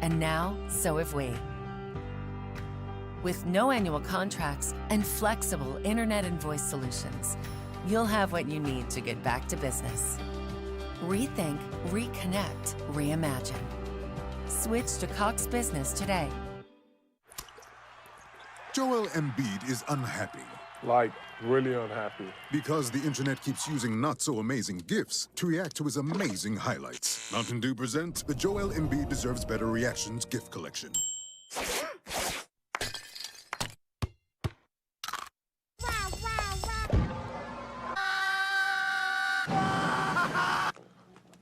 And now, so have we. With no annual contracts and flexible internet and voice solutions, you'll have what you need to get back to business. Rethink, reconnect, reimagine. Switch to Cox Business today. Joel Embiid is unhappy. Like, really unhappy. Because the internet keeps using not-so-amazing GIFs to react to his amazing highlights. Mountain Dew presents the Joel Embiid Deserves Better Reactions GIF Collection.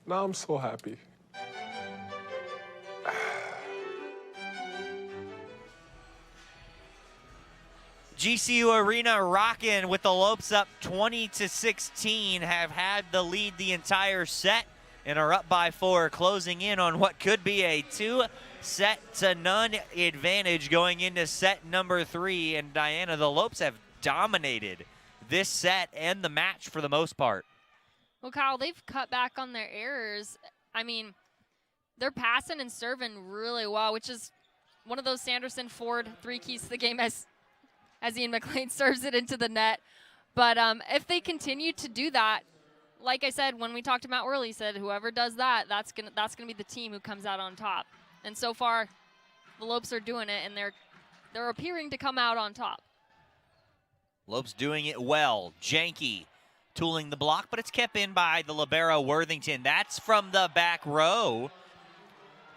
Now I'm so happy. GCU Arena rocking with the Lopes up 20-16, have had the lead the entire set and are up by 4, closing in on what could be a 2-set-to-none advantage going into set number 3. And Diana, the Lopes have dominated this set and the match for the most part. Well, Kyle, they've cut back on their errors. I mean, they're passing and serving really well, which is one of those Sanderson Ford 3 keys to the game as Ian McLean serves it into the net. But if they continue to do that, like I said, when we talked to Matt Worley, he said whoever does that, that's gonna be the team who comes out on top. And so far, the Lopes are doing it, and they're appearing to come out on top. Lopes doing it well. Janke tooling the block, but it's kept in by the libero Worthington. That's from the back row.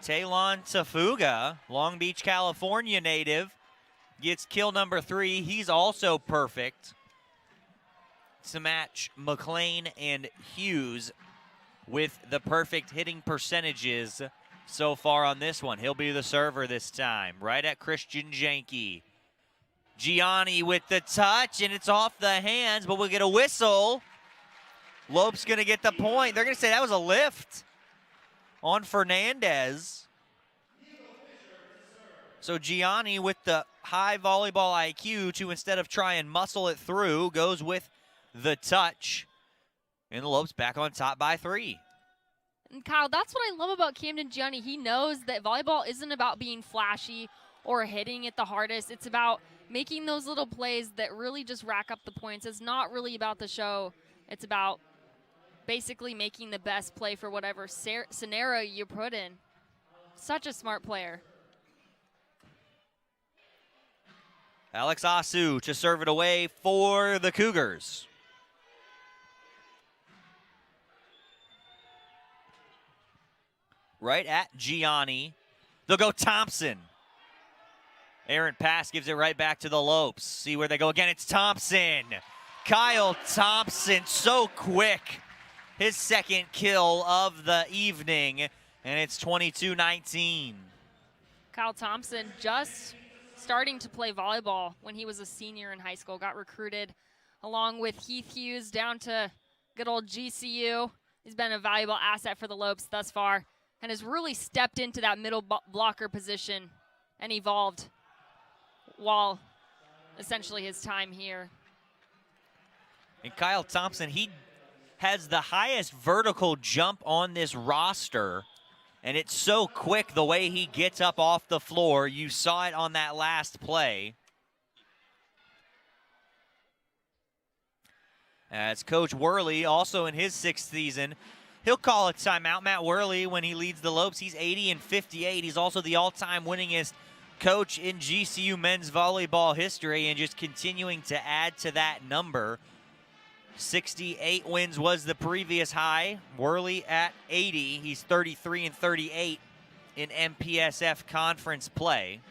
Talon Tafuga, Long Beach, California native, gets kill number 3. He's also perfect to match McLean and Hughes with the perfect hitting percentages so far on this one. He'll be the server this time, right at Christian Janke. Gianni with the touch, and it's off the hands, but we'll get a whistle. Lopes gonna get the point. They're gonna say that was a lift on Fernandez. So Gianni with the high volleyball IQ to, instead of try and muscle it through, goes with the touch. And the Lopes back on top by 3. And Kyle, that's what I love about Camden Gianni. He knows that volleyball isn't about being flashy or hitting it the hardest. It's about making those little plays that really just rack up the points. It's not really about the show. It's about basically making the best play for whatever scenario you put in. Such a smart player. Alex Asu to serve it away for the Cougars. Right at Gianni. They'll go Thompson. Aaron pass gives it right back to the Lopes. See where they go again. It's Thompson. Kyle Thompson, so quick. His second kill of the evening, and it's 22-19. Kyle Thompson just starting to play volleyball when he was a senior in high school. Got recruited along with Heath Hughes down to good old GCU. He's been a valuable asset for the Lopes thus far and has really stepped into that middle blocker position and evolved while essentially his time here. And Kyle Thompson, he has the highest vertical jump on this roster, and it's so quick the way he gets up off the floor. You saw it on that last play. As Coach Worley, also in his 6th season, he'll call a timeout. Matt Worley, when he leads the Lopes, he's 80-58. He's also the all-time winningest coach in GCU men's volleyball history, and just continuing to add to that number. 68 wins was the previous high. Worley at 80. He's 33-38 in MPSF conference play.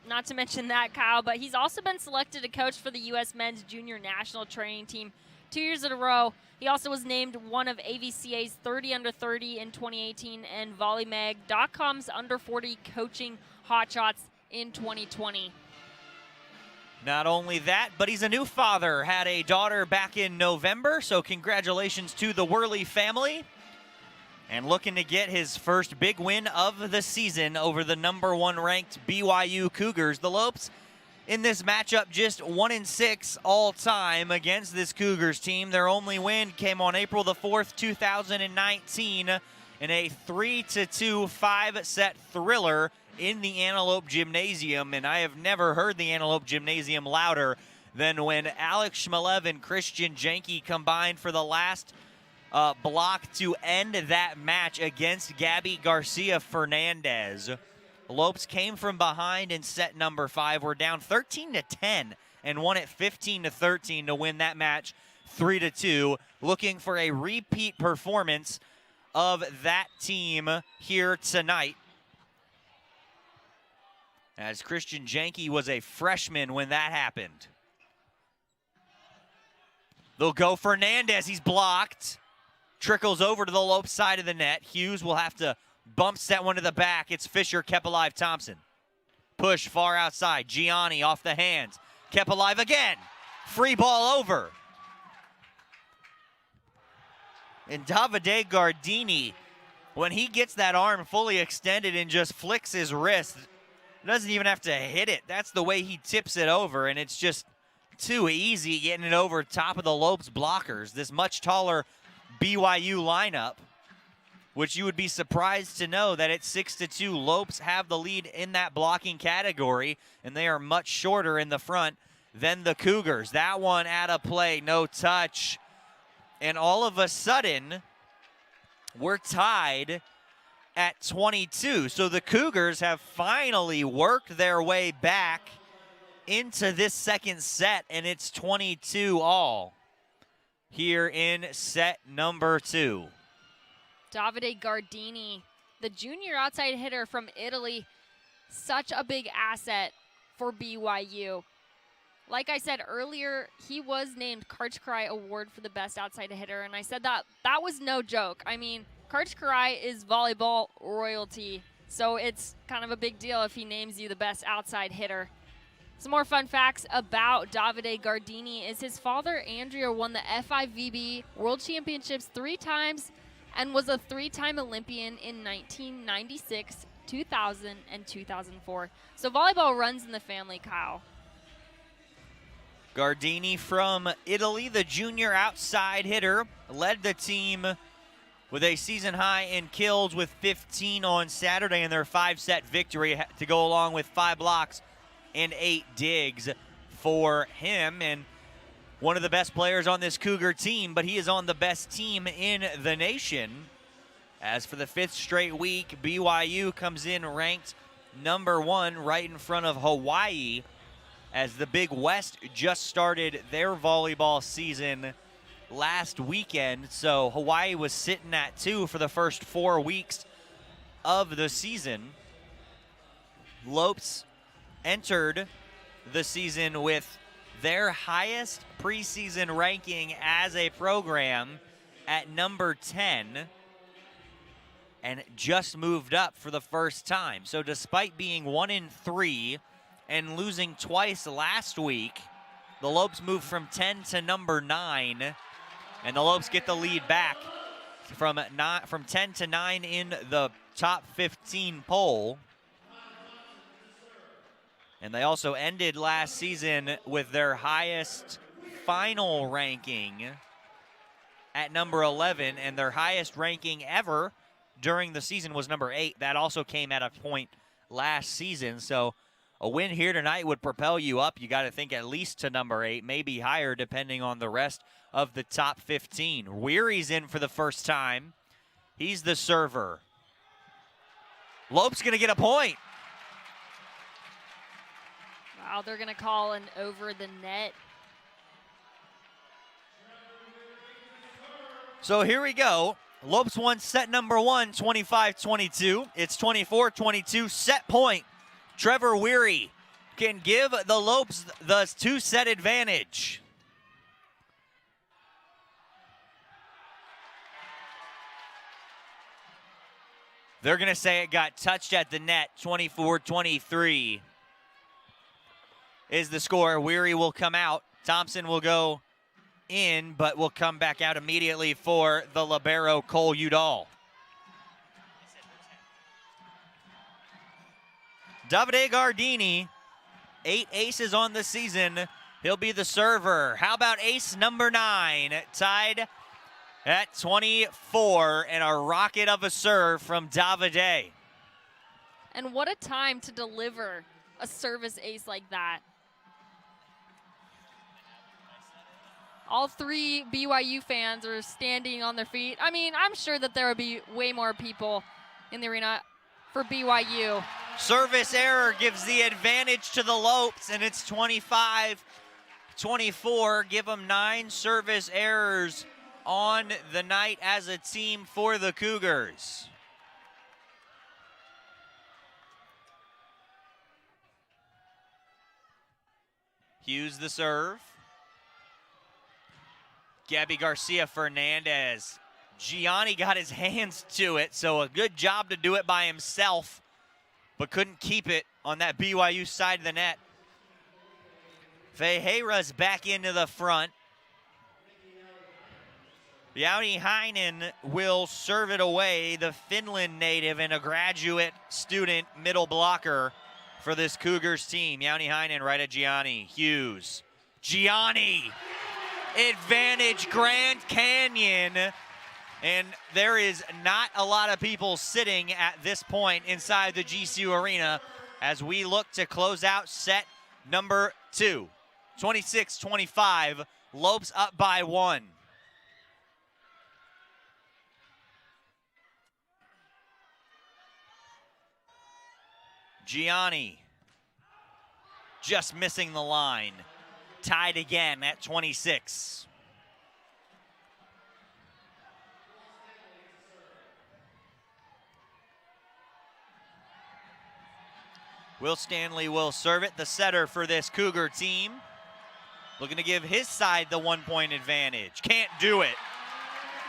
Not to mention that, Kyle, but he's also been selected to coach for the U.S. men's junior national training team 2 years in a row. He also was named one of AVCA's 30 under 30 in 2018 and VolleyMag.com's under 40 coaching hotshots in 2020. Not only that, but he's a new father. Had a daughter back in November, so congratulations to the Worley family. And looking to get his first big win of the season over the #1 ranked BYU Cougars. The Lopes in this matchup just 1-6 all time against this Cougars team. Their only win came on April the 4th, 2019 in a 3-2 5-set thriller in the Antelope Gymnasium, and I have never heard the Antelope Gymnasium louder than when Alex Shmelev and Christian Janke combined for the last block to end that match against Gabby Garcia Fernandez. Lopes came from behind in set number 5. We're down 13-10 and won it 15-13 to win that match 3-2. Looking for a repeat performance of that team here tonight, as Christian Janke was a freshman when that happened. They'll go Fernandez. He's blocked. Trickles over to the Lopes side of the net. Hughes will have to bump set one to the back. It's Fisher, kept alive, Thompson. Push far outside. Gianni off the hands. Kept alive again. Free ball over. And Davide Gardini, when he gets that arm fully extended and just flicks his wrist, doesn't even have to hit it. That's the way he tips it over, and it's just too easy getting it over top of the Lopes blockers. This much taller BYU lineup, which you would be surprised to know that at 6-2, Lopes have the lead in that blocking category, and they are much shorter in the front than the Cougars. That one out of play, no touch. And all of a sudden, we're tied at 22. So the Cougars have finally worked their way back into this second set, and it's 22 all here in set number 2. Davide Gardini, the junior outside hitter from Italy, such a big asset for BYU. Like I said earlier, he was named Karchkarai Award for the best outside hitter, and I said that was no joke. I mean, Karchkarai is volleyball royalty, so it's kind of a big deal if he names you the best outside hitter. Some more fun facts about Davide Gardini is his father, Andrea, won the FIVB World Championships 3 times and was a 3-time Olympian in 1996, 2000, and 2004. So volleyball runs in the family, Kyle. Gardini from Italy, the junior outside hitter, led the team with a season high in kills with 15 on Saturday in their 5-set victory to go along with 5 blocks and 8 digs for him. And one of the best players on this Cougar team, but he is on the best team in the nation. As for the 5th straight week, BYU comes in ranked number 1 right in front of Hawaii, as the Big West just started their volleyball season last weekend. So Hawaii was sitting at 2 for the first 4 weeks of the season. Lopes entered the season with their highest preseason ranking as a program at number 10 and just moved up for the first time. So despite being 1-3 and losing twice last week, the Lopes moved from 10 to number 9, and the Lopes get the lead back from 10 to 9 in the top 15 poll. And they also ended last season with their highest final ranking at number 11, and their highest ranking ever during the season was number 8. That also came at a point last season. So a win here tonight would propel you up. You got to think at least to number 8, maybe higher depending on the rest of the top 15. Weary's in for the first time. He's the server. Lopes going to get a point. Wow, they're going to call an over the net. So here we go. Lopes won set number 1, 25-22. It's 24-22, set point. Trevor Weary can give the Lopes the 2-set advantage. They're going to say it got touched at the net. 24-23 is the score. Weary will come out. Thompson will go in, but will come back out immediately for the libero, Cole Udall. Davide Gardini, 8 aces on the season. He'll be the server. How about ace number 9, tied at 24, and a rocket of a serve from Davide. And what a time to deliver a service ace like that. All 3 BYU fans are standing on their feet. I mean, I'm sure that there would be way more people in the arena for BYU. Service error gives the advantage to the Lopes, and it's 25-24. Give them 9 service errors on the night as a team for the Cougars. Hughes the serve. Gabby Garcia Fernandez. Gianni got his hands to it, so a good job to do it by himself, but couldn't keep it on that BYU side of the net. Fejera's back into the front. Jauni Heinen will serve it away, the Finland native and a graduate student middle blocker for this Cougars team. Jauni Heinen right at Gianni. Hughes. Gianni! Advantage Grand Canyon. And there is not a lot of people sitting at this point inside the GCU arena as we look to close out set number 2. 26-25, Lopes up by 1. Gianni just missing the line. Tied again at 26. Will Stanley will serve it, the setter for this Cougar team. Looking to give his side the 1-point advantage. Can't do it.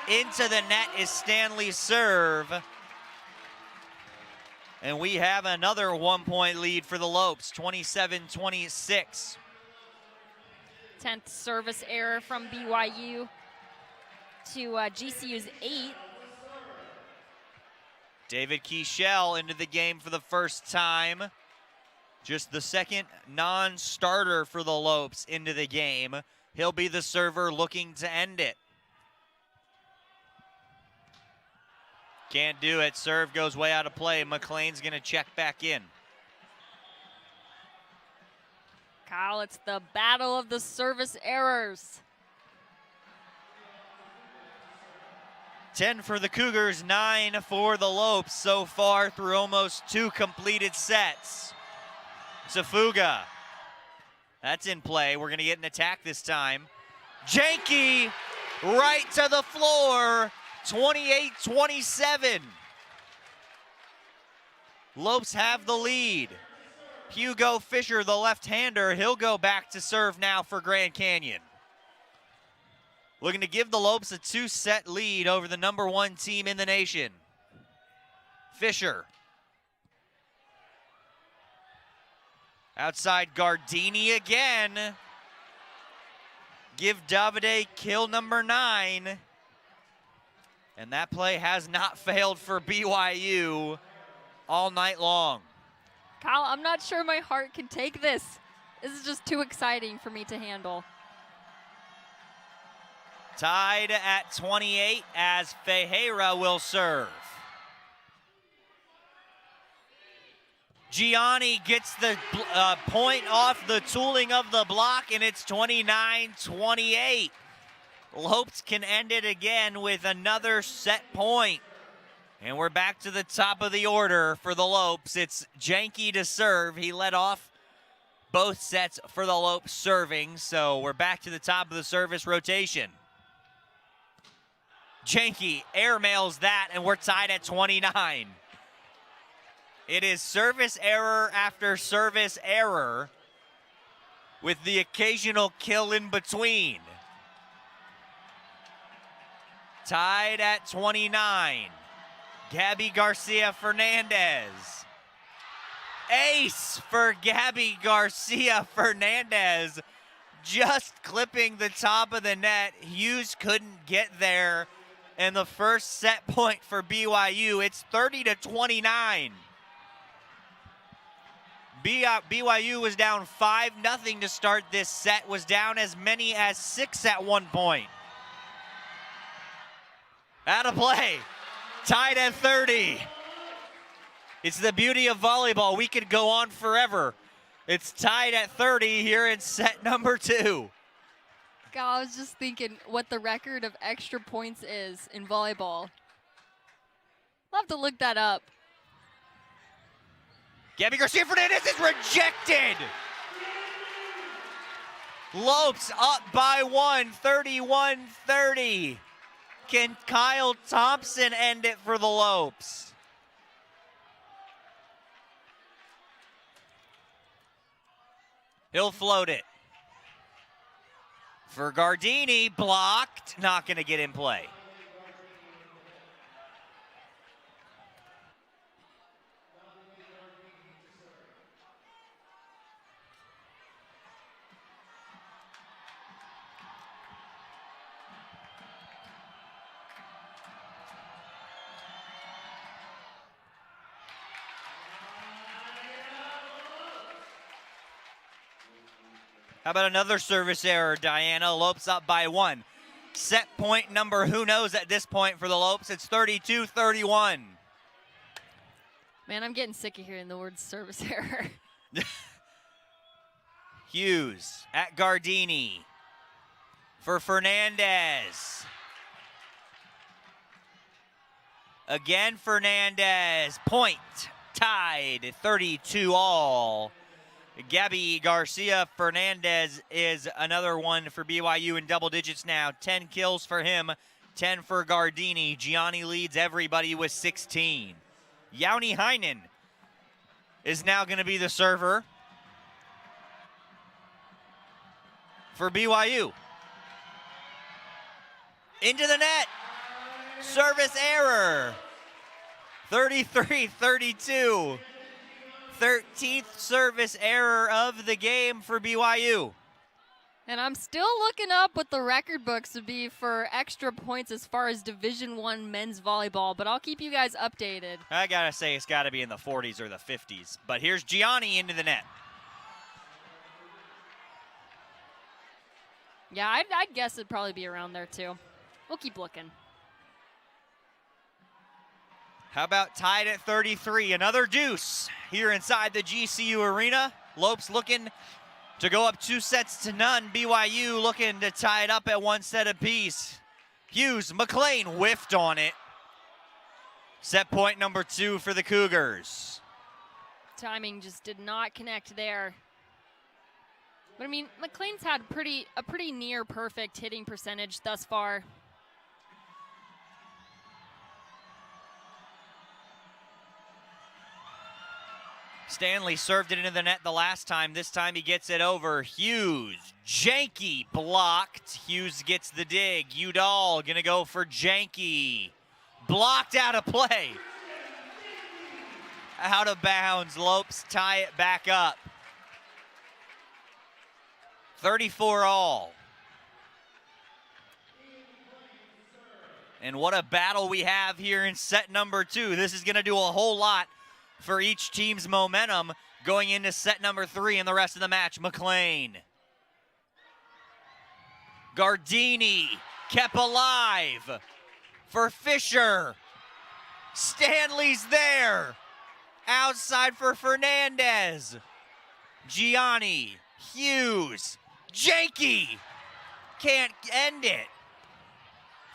Into the net is Stanley's serve. And we have another 1-point lead for the Lopes, 27-26. 10th service error from BYU to GCU's 8. David Keichel into the game for the first time. Just the second non-starter for the Lopes into the game. He'll be the server looking to end it. Can't do it. Serve goes way out of play. McLean's going to check back in. Kyle, it's the battle of the service errors. 10 for the Cougars, 9 for the Lopes so far through almost 2 completed sets. Safuga, that's in play. We're going to get an attack this time. Janke right to the floor, 28-27. Lopes have the lead. Hugo Fisher, the left-hander, he'll go back to serve now for Grand Canyon. Looking to give the Lopes a 2-set lead over the #1 team in the nation. Fisher. Outside Gardini again. Give Davide kill number 9. And that play has not failed for BYU all night long. Kyle, I'm not sure my heart can take this. This is just too exciting for me to handle. Tied at 28 as Fejera will serve. Gianni gets the point off the tooling of the block, and it's 29-28. Lopes can end it again with another set point. And we're back to the top of the order for the Lopes. It's Janke to serve. He led off both sets for the Lopes serving, so we're back to the top of the service rotation. Janke airmails that, and we're tied at 29. It is service error after service error with the occasional kill in between. Tied at 29. Gabby Garcia Fernandez. Ace for Gabby Garcia Fernandez. Just clipping the top of the net. Hughes couldn't get there. And the first set point for BYU, it's 30-29. BYU was down 5-0 to start this set, was down as many as 6 at one point. Out of play. Tied at 30. It's the beauty of volleyball. We could go on forever. It's tied at 30 here in set number 2. God, I was just thinking what the record of extra points is in volleyball. I'll have to look that up. Gabby Garcia Fernandez is rejected. Lopes up by 1, 31-30. Can Kyle Thompson end it for the Lopes? He'll float it. For Gardini, blocked, not going to get in play. How about another service error, Diana? Lopes up by 1. Set point number, who knows at this point for the Lopes? It's 32-31. Man, I'm getting sick of hearing the word service error. Hughes at Gardini for Fernandez. Again, Fernandez. Point tied, 32 all. Gabby Garcia Fernandez is another one for BYU in double digits now. 10 kills for him, 10 for Gardini. Gianni leads everybody with 16. Yauni Heinen is now going to be the server for BYU. Into the net. Service error. 33-32. 13th service error of the game for BYU. And I'm still looking up what the record books would be for extra points as far as Division I men's volleyball, but I'll keep you guys updated. I gotta say, it's gotta be in the 40s or the 50s. But here's Gianni into the net. Yeah, I'd guess it'd probably be around there too. We'll keep looking. How about tied at 33? Another deuce here inside the GCU arena. Lopes looking to go up 2-0. BYU looking to tie it up at 1 set apiece. Hughes, McLean whiffed on it. Set point number 2 for the Cougars. Timing just did not connect there. But I mean, McLean's had a pretty near perfect hitting percentage thus far. Stanley served it into the net the last time. This time he gets it over. Hughes, Janky blocked. Hughes gets the dig. Udall gonna go for Janky. Blocked out of play. Out of bounds. Lopes tie it back up. 34 all. And what a battle we have here in set number 2. This is gonna do a whole lot for each team's momentum going into set number 3 and the rest of the match. McLean. Gardini kept alive for Fisher. Stanley's there. Outside for Fernandez. Gianni, Hughes, Janky. Can't end it.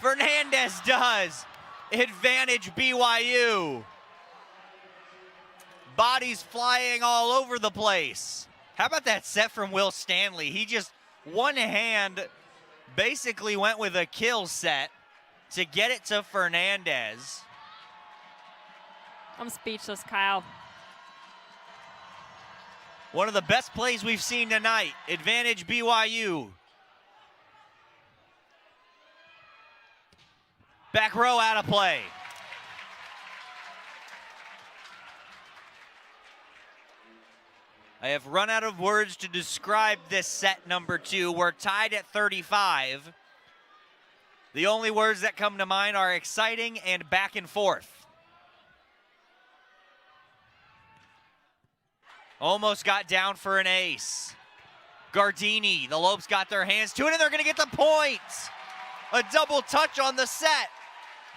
Fernandez does. Advantage BYU. Bodies flying all over the place. How about that set from Will Stanley? He just one hand basically went with a kill set to get it to Fernandez. I'm speechless, Kyle. One of the best plays we've seen tonight. Advantage BYU. Back row out of play. I have run out of words to describe this set number 2. We're tied at 35. The only words that come to mind are exciting and back and forth. Almost got down for an ace. Gardini, the Lopes got their hands to it, and they're gonna get the point. A double touch on the set.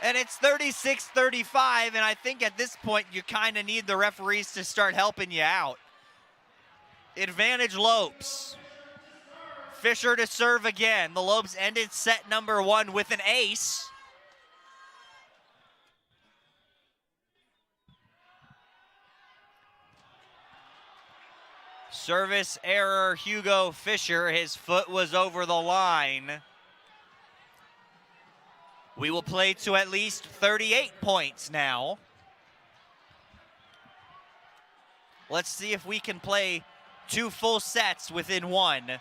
And it's 36-35, and I think at this point you kind of need the referees to start helping you out. Advantage Lopes. Fisher to serve again. The Lopes ended set number 1 with an ace. Service error, Hugo Fisher. His foot was over the line. We will play to at least 38 points now. Let's see if we can play 2 full sets within 1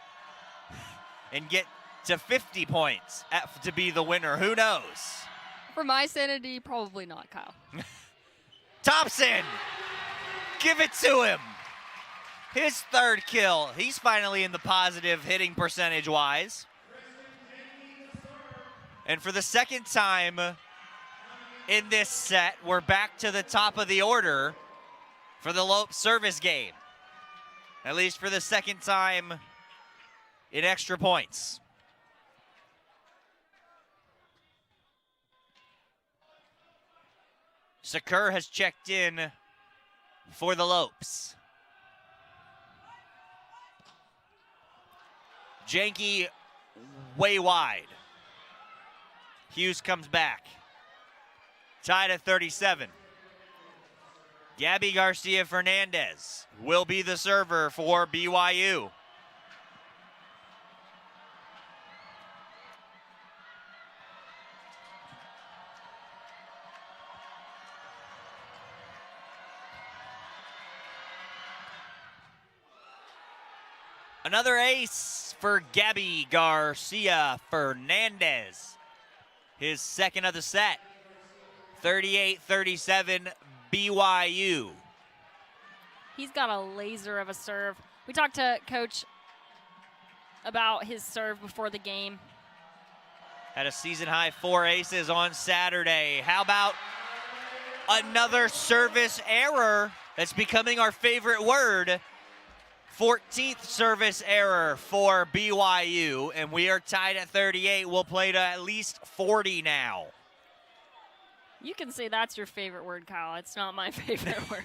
and get to 50 points to be the winner. Who knows? For my sanity, probably not, Kyle. Thompson, give it to him. His third kill. He's finally in the positive hitting percentage-wise. And for the second time in this set, we're back to the top of the order for the Lopes service game. At least for the second time in extra points. Sakur has checked in for the Lopes. Janky way wide. Hughes comes back. Tied at 37. Gabby Garcia Fernandez will be the server for BYU. Another ace for Gabby Garcia Fernandez. His second of the set. 38-37 BYU. He's got a laser of a serve. We talked to Coach about his serve before the game. Had a season-high 4 aces on Saturday. How about another service error? That's becoming our favorite word. 14th service error for BYU, and we are tied at 38. We'll play to at least 40 now. You can say that's your favorite word, Kyle. It's not my favorite word.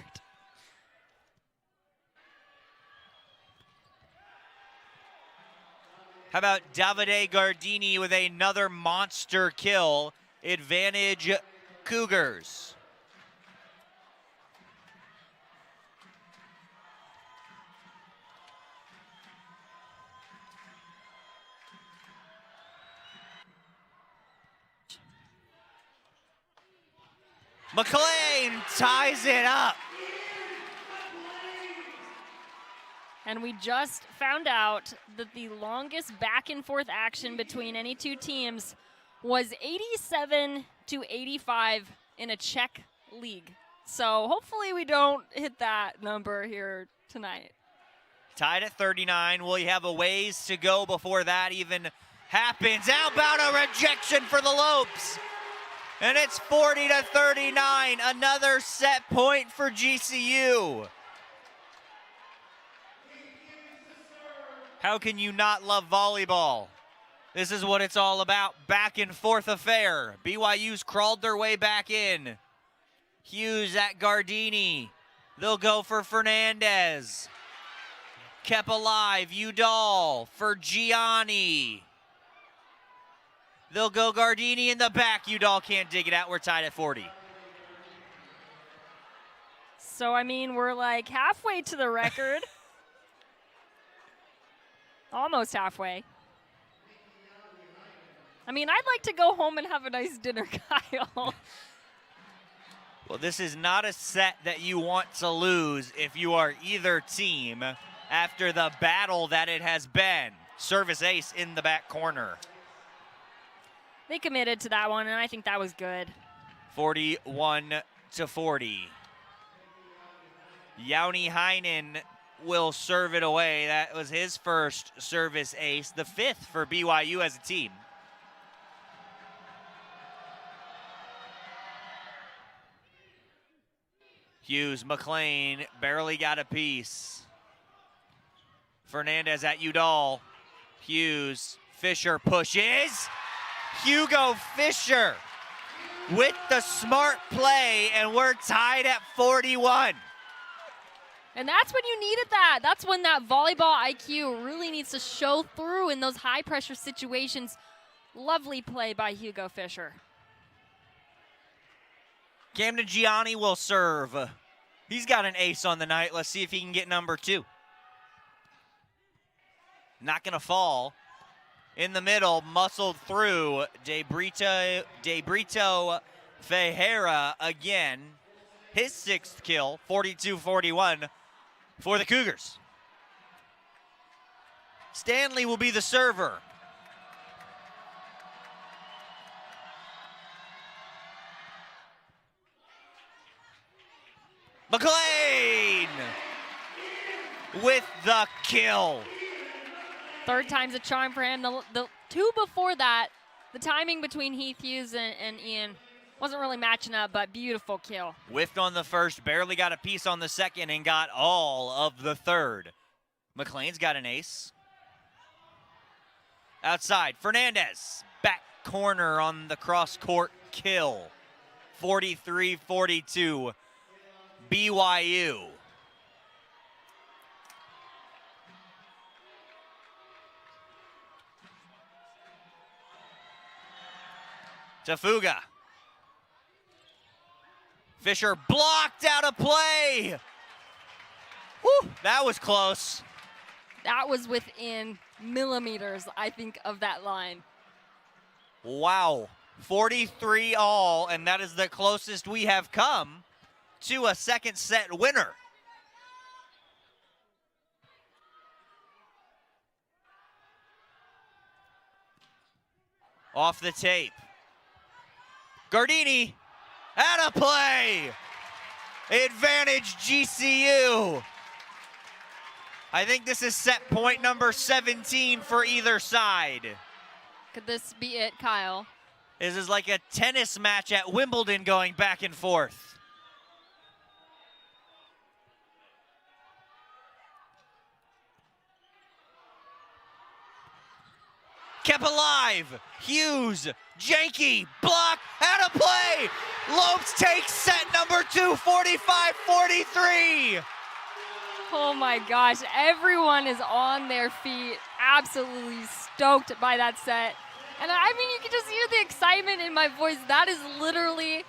How about Davide Gardini with another monster kill? Advantage Cougars. McLean ties it up. And we just found out that the longest back and forth action between any two teams was 87-85 in a Czech league. So hopefully we don't hit that number here tonight. Tied at 39. Will you have a ways to go before that even happens? How about a rejection for the Lopes? And it's 40-39. Another set point for GCU. How can you not love volleyball? This is what it's all about. Back and forth affair. BYU's crawled their way back in. Hughes at Gardini. They'll go for Fernandez. Kept alive. Udall for Gianni. They'll go Gardini in the back. Udall can't dig it out. We're tied at 40. So, I mean, we're like halfway to the record. Almost halfway. I mean, I'd like to go home and have a nice dinner, Kyle. Well, this is not a set that you want to lose if you are either team after the battle that it has been. Service ace in the back corner. They committed to that one, and I think that was good. 41-40. Yauni Heinen will serve it away. That was his first service ace, the 5th for BYU as a team. Hughes, McLean barely got a piece. Fernandez at Udall. Hughes, Fisher pushes. Hugo Fisher with the smart play, and we're tied at 41. And that's when you needed that. That's when that volleyball IQ really needs to show through in those high-pressure situations. Lovely play by Hugo Fisher. Camden Gianni will serve. He's got an ace on the night. Let's see if he can get number 2. Not going to fall. In the middle, muscled through. De Brito Ferreira again. His 6th kill, 42-41 for the Cougars. Stanley will be the server. with the kill. Third time's a charm for him. The two before that, the timing between Heath Hughes and Ian wasn't really matching up, but beautiful kill. Whiffed on the first, barely got a piece on the second, and got all of the third. McLean's got an ace. Outside, Fernandez, back corner on the cross-court kill. 43-42, BYU. Tafuga. Fisher blocked out of play. Whew, that was close. That was within millimeters, I think, of that line. Wow. 43 all, and that is the closest we have come to a second set winner. Off the tape. Gardini out of play. Advantage GCU. I think this is set point number 17 for either side. Could this be it, Kyle? This is like a tennis match at Wimbledon going back and forth. Kept alive. Hughes, Janky, block, out of play. Lopes takes set number 2, 45-43. Oh my gosh, everyone is on their feet, absolutely stoked by that set. And I mean, you can just hear the excitement in my voice. That is literally,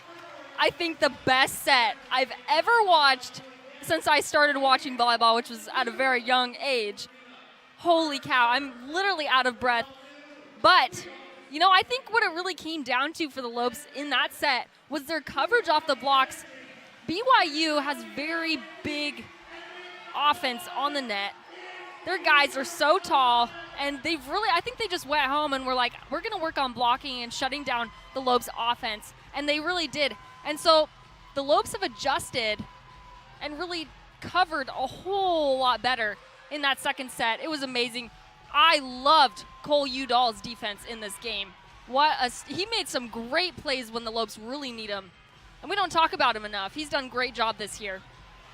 I think, the best set I've ever watched since I started watching volleyball, which was at a very young age. Holy cow, I'm literally out of breath. But, you know, I think what it really came down to for the Lopes in that set was their coverage off the blocks. BYU has very big offense on the net. Their guys are so tall, and they've really, I think they just went home and were like, we're going to work on blocking and shutting down the Lopes offense. And they really did. And so the Lopes have adjusted and really covered a whole lot better in that second set. It was amazing. I loved Cole Udall's defense in this game. He made some great plays when the Lopes really need him. And we don't talk about him enough. He's done a great job this year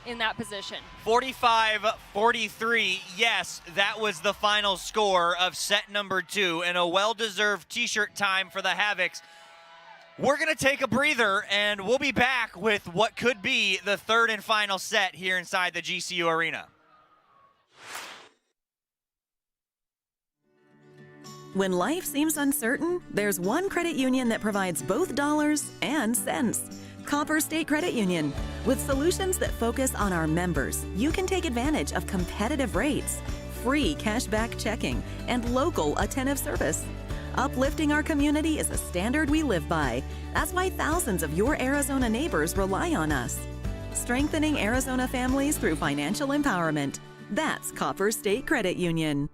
in that position. 45-43, yes, that was the final score of set number 2, and a well-deserved t-shirt time for the Havocs. We're going to take a breather, and we'll be back with what could be the third and final set here inside the GCU Arena. When life seems uncertain, there's one credit union that provides both dollars and cents. Copper State Credit Union. With solutions that focus on our members, you can take advantage of competitive rates, free cashback checking, and local attentive service. Uplifting our community is a standard we live by. That's why thousands of your Arizona neighbors rely on us. Strengthening Arizona families through financial empowerment. That's Copper State Credit Union.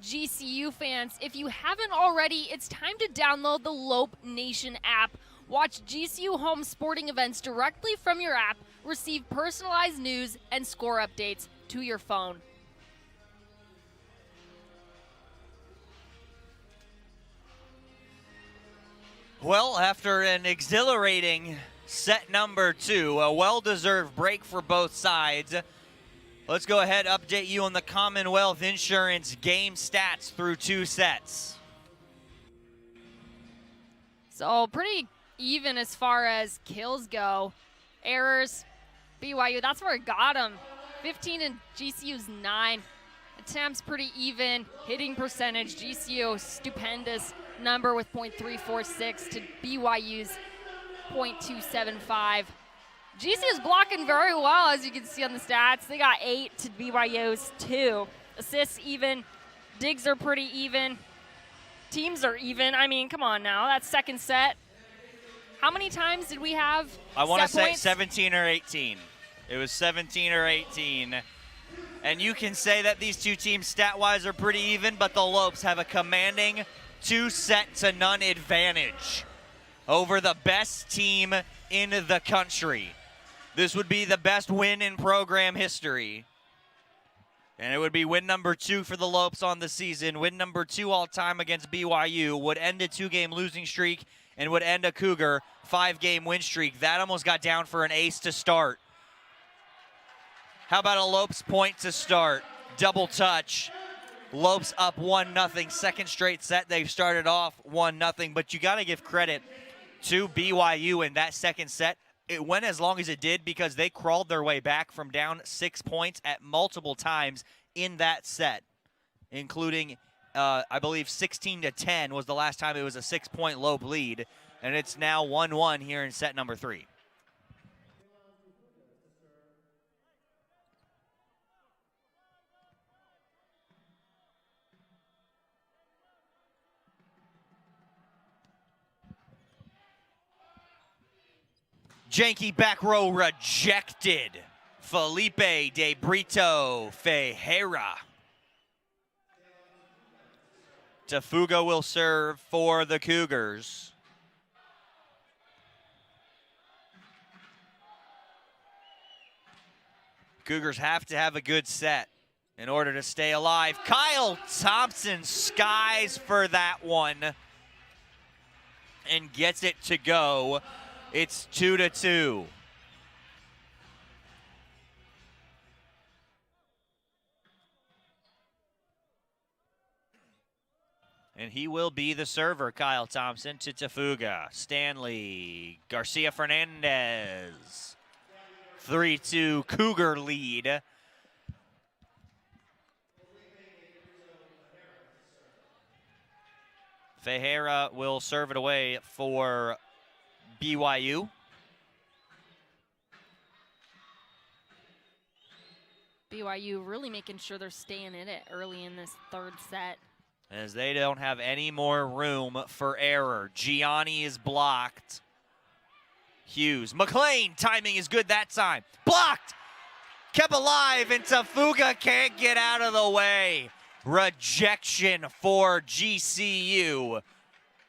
GCU fans, if you haven't already, it's time to download the Lope Nation app. Watch GCU home sporting events directly from your app, receive personalized news and score updates to your phone. Well, after an exhilarating set number 2, a well-deserved break for both sides, let's go ahead and update you on the Commonwealth Insurance game stats through 2 sets. So pretty even as far as kills go. Errors, BYU, that's where it got them. 15 and GCU's 9. Attempts pretty even. Hitting percentage, GCU stupendous number with .346 to BYU's .275. GCU is blocking very well, as you can see on the stats. They got 8 to BYU's 2. Assists even. Digs are pretty even. Teams are even. I mean, come on now. That's second set. How many times did we have I want to set say points? 17 or 18. It was 17 or 18. And you can say that these two teams stat-wise are pretty even, but the Lopes have a commanding 2-0 advantage over the best team in the country. This would be the best win in program history. And it would be win number 2 for the Lopes on the season. Win number 2 all-time against BYU would end a 2-game losing streak and would end a Cougar 5-game win streak. That almost got down for an ace to start. How about a Lopes point to start? Double touch. Lopes up 1-0. Second straight set. They've started off 1-0, but you got to give credit to BYU in that second set. It went as long as it did because they crawled their way back from down 6 points at multiple times in that set, including, I believe, 16-10 was the last time it was a 6-point Lope lead, and it's now 1-1 here in set number 3. Janky back row rejected. Felipe de Brito Ferreira. Tafuga will serve for the Cougars. Cougars have to have a good set in order to stay alive. Kyle Thompson skies for that one and gets it to go. It's 2-2. And he will be the server, Kyle Thompson, to Tafuga. Stanley, Garcia Fernandez. 3-2 Cougar lead. Ferreira will serve it away for BYU. BYU really making sure they're staying in it early in this third set. As they don't have any more room for error. Gianni is blocked. Hughes. McLean, timing is good that time. Blocked! Kept alive, and Tafuga can't get out of the way. Rejection for GCU.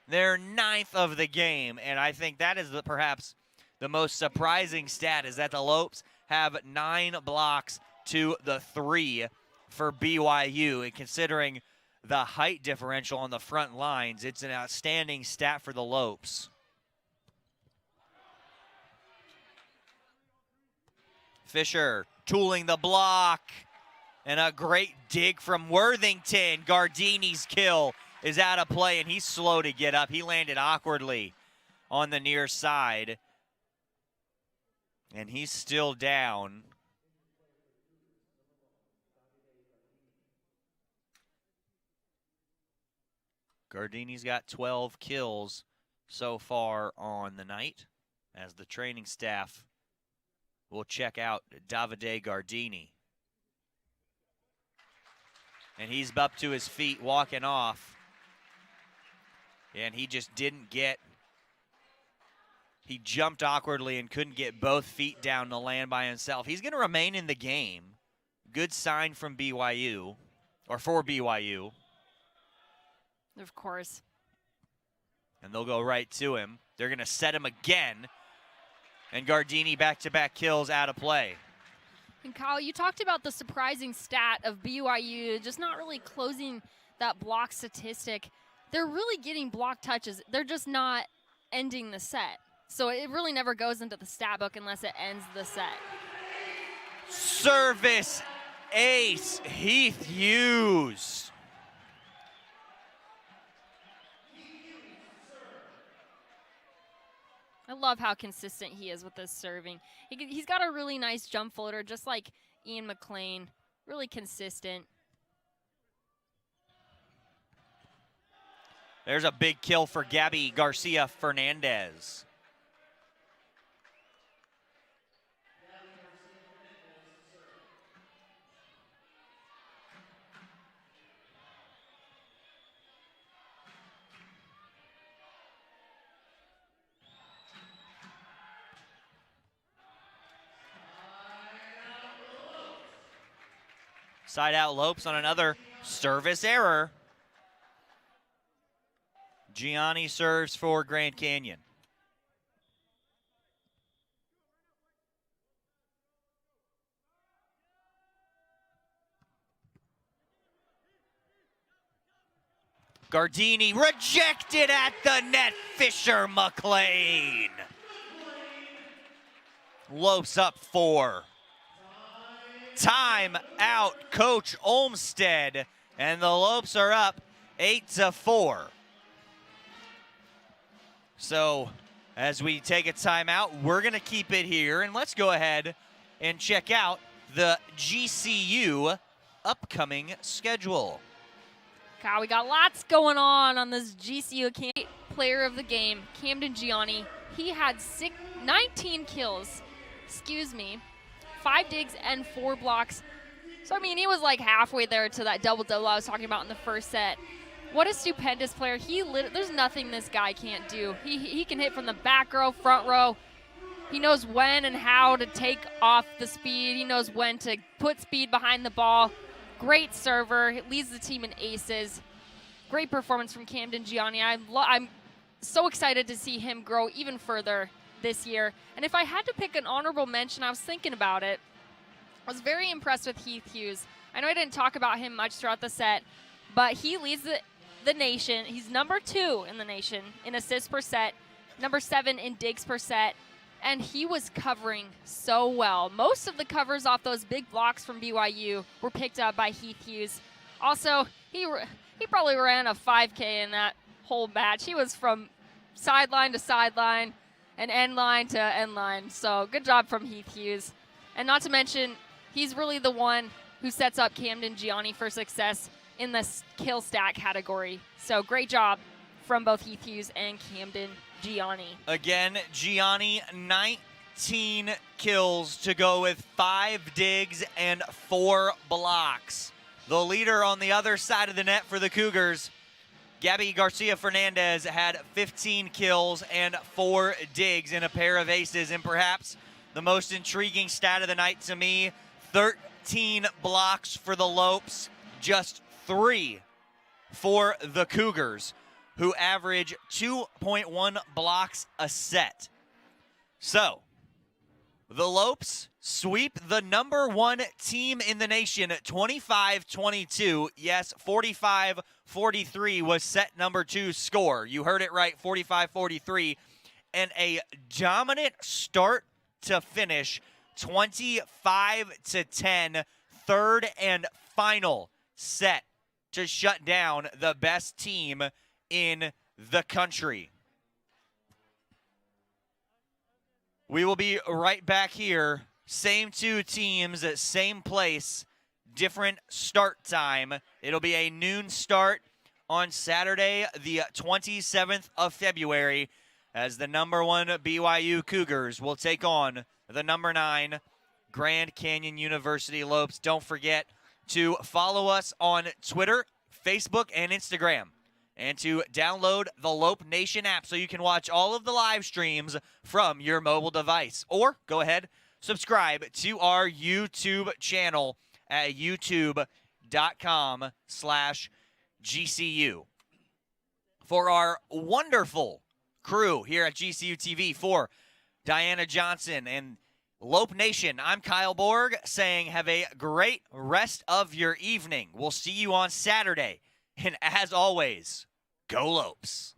Their 9th of the game, and I think that is perhaps the most surprising stat, is that the Lopes have 9 blocks to the 3 for BYU, and considering the height differential on the front lines, it's an outstanding stat for the Lopes. Fisher tooling the block, and a great dig from Worthington. Gardini's kill is out of play, and he's slow to get up. He landed awkwardly on the near side, and he's still down. Gardini's got 12 kills so far on the night, as the training staff will check out Davide Gardini. And he's up to his feet, walking off. And he just didn't get, he jumped awkwardly and couldn't get both feet down to land by himself. He's going to remain in the game. Good sign from BYU, or for BYU. Of course. And they'll go right to him. They're going to set him again. And Gardini back-to-back kills out of play. And Kyle, you talked about the surprising stat of BYU just not really closing that block statistic. They're really getting block touches. They're just not ending the set. So it really never goes into the stat book unless it ends the set. Service ace, Heath Hughes. I love how consistent he is with his serving. He's got a really nice jump floater, just like Ian McLean. Really consistent. There's a big kill for Gabby Garcia Fernandez. Side out Lopes on another service error. Gianni serves for Grand Canyon. Gardini rejected at the net. Fisher McLean. Lopes up 4. Time out, Coach Olmsted, and the Lopes are up 8-4. So, as we take a timeout, we're going to keep it here, and let's go ahead and check out the GCU upcoming schedule. God, we got lots going on this GCU player of the game, Camden Gianni. He had 19 kills, 5 digs and 4 blocks. So, I mean, he was like halfway there to that double-double I was talking about in the first set. What a stupendous player. There's nothing this guy can't do. He can hit from the back row, front row. He knows when and how to take off the speed. He knows when to put speed behind the ball. Great server. He leads the team in aces. Great performance from Camden Gianni. I'm so excited to see him grow even further this year. And if I had to pick an honorable mention, I was thinking about it. I was very impressed with Heath Hughes. I know I didn't talk about him much throughout the set, but he leads the nation. He's number 2 in the nation in assists per set, number 7 in digs per set, and he was covering so well. Most of the covers off those big blocks from BYU were picked up by Heath Hughes. Also, he probably ran a 5K in that whole match. He was from sideline to sideline and end line to end line. So good job from Heath Hughes. And not to mention, he's really the one who sets up Camden Gianni for success in the kill stat category. So great job from both Heath Hughes and Camden Gianni. Again, Gianni, 19 kills to go with 5 digs and 4 blocks. The leader on the other side of the net for the Cougars, Gabby Garcia Fernandez, had 15 kills and 4 digs in a pair of aces. And perhaps the most intriguing stat of the night to me, 13 blocks for the Lopes, just 3 for the Cougars, who average 2.1 blocks a set. So, the Lopes sweep the number 1 team in the nation at 25-22. Yes, 45-43 was set number 2 score. You heard it right, 45-43. And a dominant start to finish, 25-10, third and final set to shut down the best team in the country. We will be right back here. Same 2 teams at same place, different start time. It'll be a noon start on Saturday, the 27th of February, as the number 1 BYU Cougars will take on the number 9 Grand Canyon University Lopes. Don't forget to follow us on Twitter, Facebook, and Instagram, and to download the Lope Nation app so you can watch all of the live streams from your mobile device. Or go ahead, subscribe to our YouTube channel at youtube.com/GCU. For our wonderful crew here at GCU TV, for Diana Johnson and Lope Nation, I'm Kyle Borg saying have a great rest of your evening. We'll see you on Saturday. And as always, go Lopes.